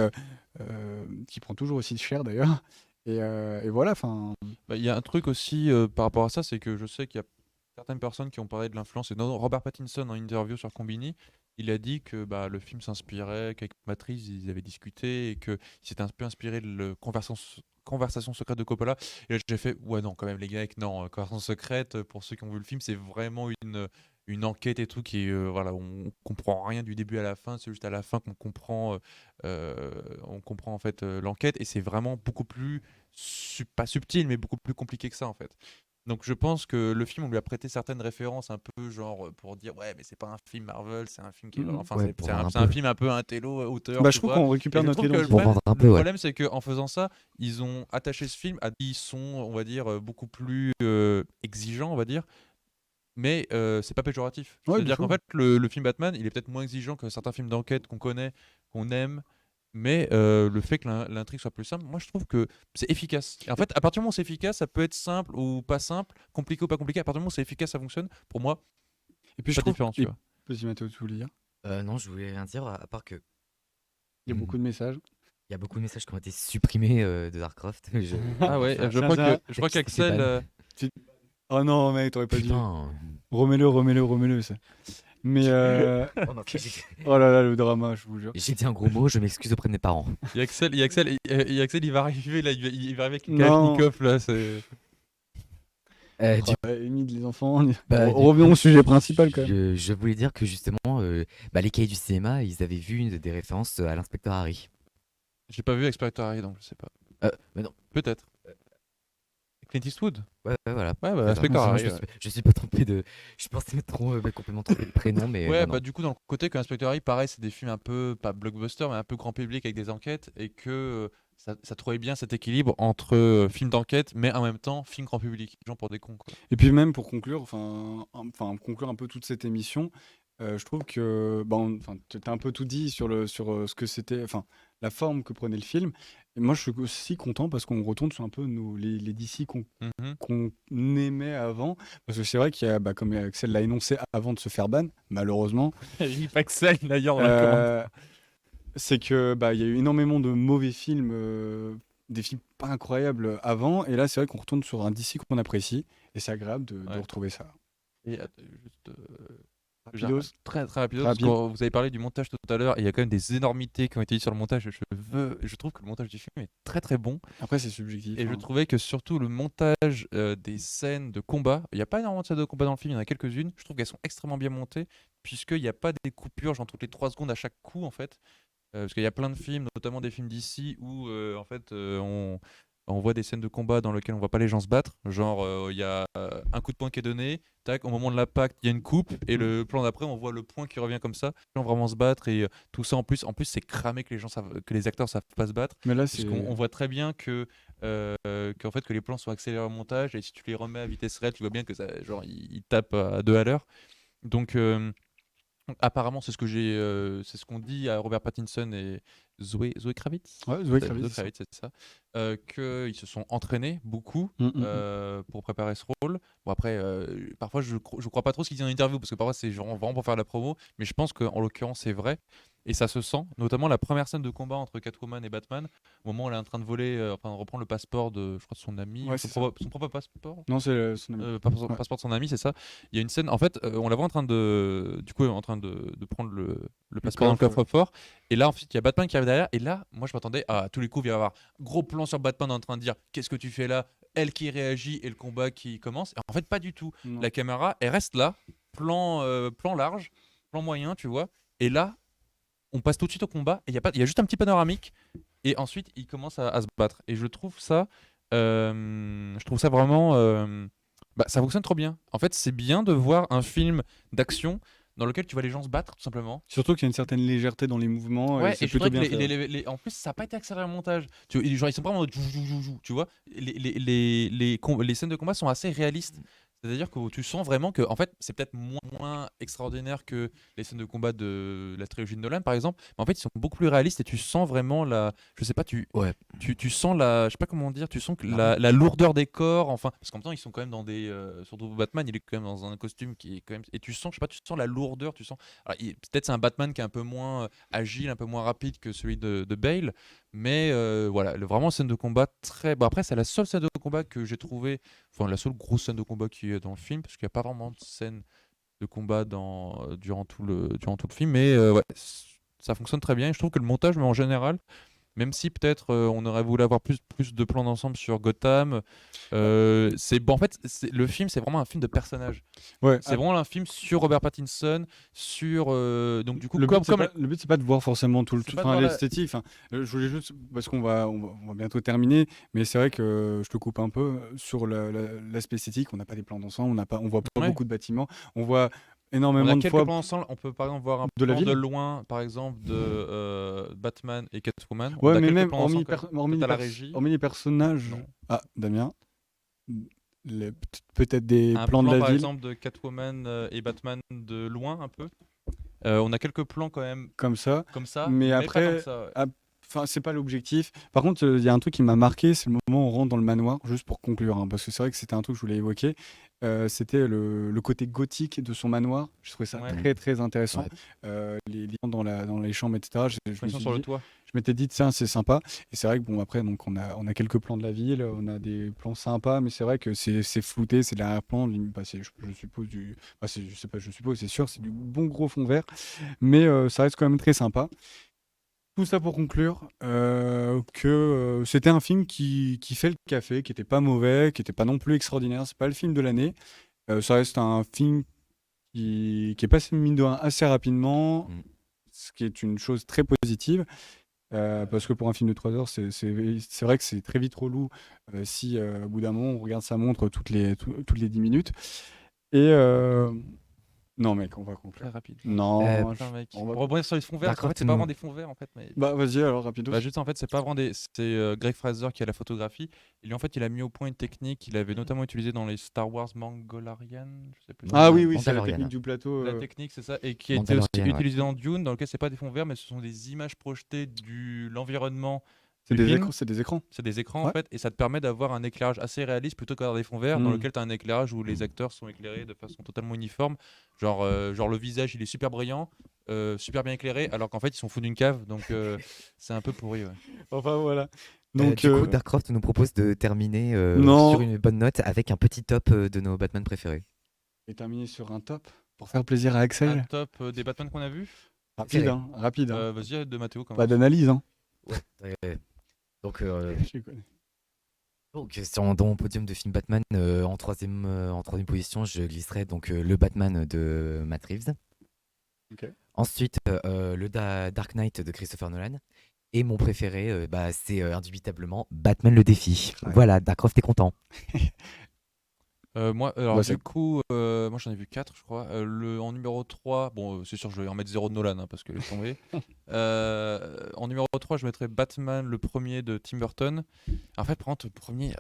prend toujours aussi cher d'ailleurs. Et voilà, enfin, Bah, il y a un truc aussi par rapport à ça, c'est que je sais qu'il y a certaines personnes qui ont parlé de l'influence. Et non, Robert Pattinson, en interview sur Combini, il a dit que bah, le film s'inspirait, qu'avec Matrix, ils avaient discuté et qu'il s'était un peu inspiré de Conversation secrète de Coppola. Et là, j'ai fait, ouais, non, quand même, les gars, non, Conversation secrète, pour ceux qui ont vu le film, c'est vraiment une enquête et tout qui est, voilà, on comprend rien du début à la fin, c'est juste à la fin on comprend en fait l'enquête et c'est vraiment beaucoup plus pas subtil mais beaucoup plus compliqué que ça en fait. Donc je pense que le film, on lui a prêté certaines références un peu genre pour dire ouais mais c'est pas un film Marvel, c'est un film qui est... Enfin Ouais, pour vendre c'est un un peu. film un peu intello, auteur, Bah, tout je trouve ça. qu'on Et récupère je notre trouve que identité. Pour vendre un peu, le ouais. problème c'est qu'en faisant ça, ils ont attaché ce film à ils sont, on va dire, beaucoup plus exigeants, on va dire. Mais c'est pas péjoratif. Ouais, du C'est-à-dire qu'en tout. fait, le film Batman, il est peut-être moins exigeant que certains films d'enquête qu'on connaît, qu'on aime, mais le fait que l'intrigue soit plus simple, moi je trouve que c'est efficace. Et en fait, à partir du moment où c'est efficace, ça peut être simple ou pas simple, compliqué ou pas compliqué. À partir du moment où c'est efficace, ça fonctionne. Pour moi, Et puis je pas de trouve. différence, tu vois. Vas-y, Mathéo, tu voulais dire? Non, je voulais rien dire, à part que Il y a beaucoup de messages. il y a beaucoup de messages qui ont été supprimés de Darkcraft. Ah ouais, ça- je ça- crois ça- que c'est qu'Axel, ban. Oh non, mec, t'aurais pas dû. Putain. Remets-le, ça. Mais Oh, non, oh là là, le drama, je vous jure. j'ai dit un gros mot, je m'excuse auprès de mes parents. il y a Axel, il va arriver là, il va arriver avec une Non. Kalachnikov là, c'est... Du Limite les enfants. Bah, Revenons au sujet principal quand même. Je voulais dire que justement, les cahiers du cinéma, ils avaient vu des références à l'inspecteur Harry. J'ai pas vu Expector Harry donc je sais pas. Mais non. Peut-être. Clint Eastwood. Ouais, voilà. Ouais, C'est ça. Inspector Moi, Harry. je suis pas trompé de. Je pensais m'être complètement trompé de prénom, mais. Ouais, non, bah du coup, dans le côté que Inspector Harry, pareil, c'est des films un peu, pas blockbuster, mais un peu grand public avec des enquêtes, et que ça trouvait bien cet équilibre entre film d'enquête, mais en même temps, film grand public. Genre pour des cons, quoi. Et puis même pour conclure, conclure un peu toute cette émission, je trouve que tu as un peu tout dit sur ce que c'était, enfin la forme que prenait le film. Et moi, je suis aussi content parce qu'on retourne sur un peu les DC qu'on aimait avant. Parce que c'est vrai qu'il y a, comme Axel l'a énoncé avant de se faire ban, malheureusement, Il pas que ça, d'ailleurs, dans la commande. c'est que il y a eu énormément de mauvais films, des films pas incroyables avant. Et là, c'est vrai qu'on retourne sur un DC qu'on apprécie. Et c'est agréable de Ouais. retrouver ça. Et juste. Rapidos. Très rapidos, Très parce que rapide. vous avez parlé du montage tout à l'heure, et il y a quand même des énormités qui ont été dites sur le montage. Je trouve que le montage du film est très très bon. Après, c'est subjectif. Et je hein. trouvais que surtout le montage des scènes de combat, il n'y a pas énormément de scènes de combat dans le film, il y en a quelques-unes, je trouve qu'elles sont extrêmement bien montées, puisqu'il n'y a pas des coupures, genre toutes les 3 secondes à chaque coup en fait. Parce qu'il y a plein de films, notamment des films d'ici, où en fait on voit des scènes de combat dans lesquelles on voit pas les gens se battre. Genre, il y a un coup de poing qui est donné, tac, au moment de l'impact, il y a une coupe, et le plan d'après, on voit le poing qui revient comme ça. Les gens vraiment se battre, et tout ça en plus c'est cramé que que les acteurs savent pas se battre. Mais là, c'est. Puisqu'on on voit très bien qu'en fait, que les plans sont accélérés au montage, et si tu les remets à vitesse réelle, tu vois bien que ça, genre, ils tapent à 2 à l'heure. Donc, apparemment, c'est ce qu'on dit à Robert Pattinson et Zoé Kravitz. Ouais, Zoé Kravitz. C'est ça. Qu'ils se sont entraînés beaucoup pour préparer ce rôle. Bon, après, parfois, je crois pas trop ce qu'ils disent en interview, parce que parfois, c'est genre vraiment pour faire la promo, mais je pense qu'en l'occurrence, c'est vrai. Et ça se sent, notamment la première scène de combat entre Catwoman et Batman, au moment où elle est en train de voler, enfin de reprendre le passeport de, je crois, de son ami, Ouais, son propre passeport. Non, c'est son ami. Passeport de son ami, c'est ça. Il y a une scène, en fait, on la voit en train de prendre le passeport dans le coffre-fort. Et là, ensuite, il y a Batman qui arrive derrière. Et là, moi, je m'attendais à tous les coups, il va y avoir gros plan sur Batman en train de dire qu'est-ce que tu fais là, elle qui réagit et le combat qui commence. Et en fait, pas du tout. Non. La caméra, elle reste là, plan large, plan moyen, tu vois. Et là, on passe tout de suite au combat. Et il y a juste un petit panoramique. Et ensuite, il commence à se battre. Et je trouve ça vraiment. Ça fonctionne trop bien. En fait, c'est bien de voir un film d'action dans lequel tu vois les gens se battre, tout simplement. Surtout qu'il y a une certaine légèreté dans les mouvements. Ouais, et c'est et je plutôt trouvais bien que fait. en plus, ça n'a pas été accéléré au montage. Genre, ils sont vraiment en mode jou, tu vois. Les scènes de combat sont assez réalistes. C'est-à-dire que tu sens vraiment que, en fait, c'est peut-être moins extraordinaire que les scènes de combat de la trilogie de Nolan, par exemple. Mais en fait, ils sont beaucoup plus réalistes, et tu sens vraiment je sais pas, Ouais. tu sens je sais pas comment dire, tu sens que la lourdeur des corps, enfin, parce qu'en même temps, ils sont quand même dans surtout Batman, il est quand même dans un costume qui est quand même, et tu sens, je sais pas, tu sens la lourdeur, tu sens. Alors, peut-être c'est un Batman qui est un peu moins agile, un peu moins rapide que celui de Bale, mais voilà, vraiment scène de combat très. Bon, après, c'est la seule scène de combat que j'ai trouvé, enfin, la seule grosse scène de combat qui est dans le film, parce qu'il n'y a pas vraiment de scène de combat durant tout le film, mais ouais, ça fonctionne très bien. Et je trouve que le montage, mais en général, Même si peut-être on aurait voulu avoir plus de plans d'ensemble sur Gotham. C'est bon, en fait, le film, c'est vraiment un film de personnage. Ouais. C'est vraiment un film sur Robert Pattinson, sur donc du coup Le comme but, c'est pas de voir forcément tout le C'est tout, pas de enfin, voir la- l'esthétique. Enfin, je voulais juste parce qu'on va bientôt terminer, mais c'est vrai que je te coupe un peu sur l'aspect esthétique. On n'a pas des plans d'ensemble, on voit pas Ouais. beaucoup de bâtiments, on voit On énormément a de quelques fois plans ensemble. On peut par exemple voir un de la plan de ville. loin, par exemple, de Batman et Catwoman. On Ouais, a mais quelques même plans hormis, ensemble, quand même. hormis Peut-être les à la régie. hormis les personnages. Non. Ah, Damien, peut-être des Un plans plan de la par ville. exemple de Catwoman et Batman de loin un peu. On a quelques plans quand même Comme ça. comme ça, Mais pas tant après, que ça, ouais. enfin, c'est pas l'objectif. Par contre, il y a un truc qui m'a marqué, c'est le moment où on rentre dans le manoir, juste pour conclure, hein, parce que c'est vrai que c'était un truc que je voulais évoquer. C'était le côté gothique de son manoir. Je trouvais ça Ouais. très très intéressant. Ouais. Les liens dans les chambres, etc. Je me Ils sont suis sur le dit, toit. je m'étais dit, tiens, c'est sympa. Et c'est vrai que bon, après, donc on a quelques plans de la ville, on a des plans sympas, mais c'est vrai que c'est flouté, c'est de l'arrière-plan, bah, je suppose je sais pas, je suppose, c'est sûr, c'est du bon gros fond vert, mais ça reste quand même très sympa. Tout ça pour conclure que c'était un film qui fait le café, qui était pas mauvais, qui était pas non plus extraordinaire. C'est pas le film de l'année. Ça reste un film qui est passé mine de rien assez rapidement, ce qui est une chose très positive. Parce que pour un film de 3 heures, c'est vrai que c'est très vite relou si au bout d'un moment on regarde sa montre toutes les 10 minutes. Et non mec, on va conclure. Très rapide. Non, Putain, mec. on va- Pour rebondir sur les fonds verts, Dark en fait, Horse, c'est pas non. vraiment des fonds verts en fait, mais bah vas-y alors rapido. bah juste en fait, c'est pas vraiment des c'est Greg Fraser qui a la photographie. Et lui en fait, il a mis au point une technique qu'il avait notamment utilisée dans les Star Wars Mangolarian, je sais plus. Ah oui, c'est la Mandalorian. technique du plateau. La technique, c'est ça, et qui a été aussi Mandalorian, ouais. utilisée dans Dune, dans lequel c'est pas des fonds verts, mais ce sont des images projetées de l'environnement. C'est du des film. écrans, c'est des écrans. C'est des écrans en Ouais. fait, et ça te permet d'avoir un éclairage assez réaliste plutôt que d'avoir des fonds verts dans Mm. lequel tu as un éclairage où les acteurs sont éclairés de façon totalement uniforme. Genre le visage il est super brillant, super bien éclairé, alors qu'en fait ils sont fous d'une cave, donc c'est un peu pourri. Ouais. Enfin voilà. Donc, Donc du coup, Darkcroft nous propose de terminer Non. sur une bonne note avec un petit top de nos Batman préférés. et terminer sur un top pour faire plaisir à Un Axel. top des Batman qu'on a vu. Rapide, hein, rapide. Hein. Vas-y, de Mathéo quand Pas même. d'analyse, hein. Donc, Je connais. dans mon podium de film Batman, en troisième position, je glisserais donc le Batman de Matt Reeves. Ok. Ensuite, le Dark Knight de Christopher Nolan. Et mon préféré, c'est indubitablement Batman le défi. Ouais. Voilà, Darkcroft est content. Moi, alors Bah, du c'est- coup, moi j'en ai vu 4 je crois. En numéro 3, bon, c'est sûr, je vais en mettre 0 de Nolan, hein, parce que laisse tomber. En numéro 3, je mettrais Batman, le premier de Tim Burton. En fait, par contre, le premier.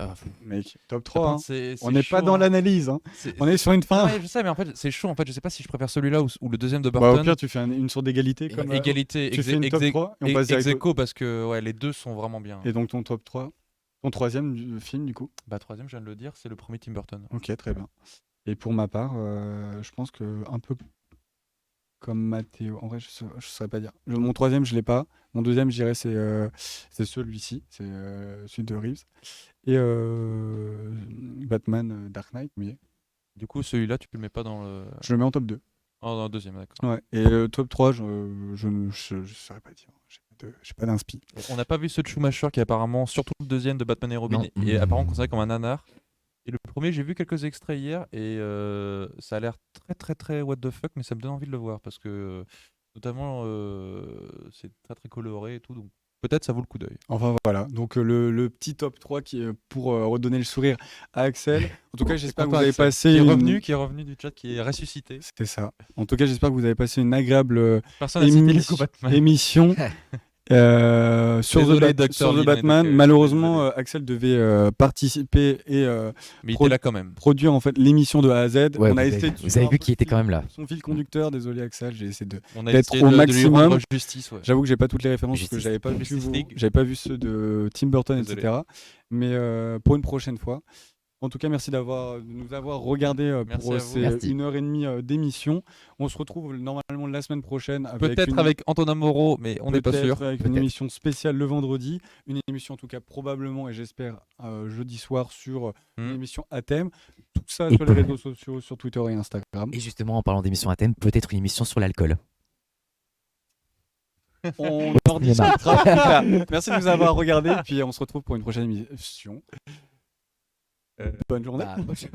Mec, top par 3. contre, Hein. c'est On n'est pas chaud, dans hein. l'analyse. Hein. C'est- On est sur une fin. Ouais, je sais, mais en fait, c'est chaud. En fait, je sais pas si je préfère celui-là ou le deuxième de Bah, Burton. au pire, tu fais une sorte d'égalité. Comme, Égalité, tu fais une top 3 et on passe direct au- ex-aequo, parce que ouais, les deux sont vraiment bien. Et donc ton top 3, ton troisième film du coup. Bah, troisième, je viens de le dire, c'est le premier Tim Burton. Ok, très bien. Et pour ma part, je pense que un peu comme Mathéo. En vrai, je saurais pas dire. Mon troisième, je l'ai pas. Mon deuxième, je dirais, c'est celui-ci. C'est celui de Reeves. Et Batman Dark Knight. Oui. Du coup, celui-là, tu le mets pas dans le. Je le mets en top 2. Oh, dans le deuxième, d'accord. Ouais. Et top 3, je ne saurais pas dire. J'ai pas d'inspi. On n'a pas vu ce de Schumacher qui est apparemment, surtout le deuxième de Batman et Robin, Non. est apparemment considéré comme un nanar. Et le premier, j'ai vu quelques extraits hier et ça a l'air très très très what the fuck, mais ça me donne envie de le voir parce que notamment c'est très très coloré et tout, donc peut-être ça vaut le coup d'œil. Enfin voilà, donc le petit top 3 qui est pour redonner le sourire à Axel. En tout cas, j'espère que vous avez passé Qui est revenu du chat, qui est ressuscité. C'était ça. En tout cas, j'espère que vous avez passé une agréable Personne n'a cité Lego Batman. émission sur Désolé, The, Dr. sur The Lee, Batman. donc, Malheureusement, désolé. Axel devait participer et Mais il était là quand même. produire en fait l'émission de A à Z. Ouais, On a vous essayé avez- de vous suivre avez un vu peu qu'il était quand même là. son fil conducteur. Désolé Axel, j'ai essayé de. On a d'être essayé au de lui maximum. rendre justice. Ouais. J'avoue que j'ai pas toutes les références parce que Justice. j'avais pas Justice League. j'avais pas vu ceux de Tim Burton, Désolé. etc. Mais pour une prochaine fois. En tout cas, merci de nous avoir regardé Merci pour à vous. ces Merci. 1h30 d'émission. On se retrouve normalement la semaine prochaine avec Peut-être avec Antonin Moreau, mais on n'est pas peut-être sûr. avec une émission spéciale le vendredi, une émission en tout cas probablement et j'espère jeudi soir sur une émission à thème. Tout ça Et sur les réseaux sociaux, sur Twitter et Instagram. Et justement, en parlant d'émission à thème, peut-être une émission sur l'alcool. On en discutera plus tard. Merci de nous avoir regardés. Puis on se retrouve pour une prochaine émission. Bonne journée. Bah, moi, je-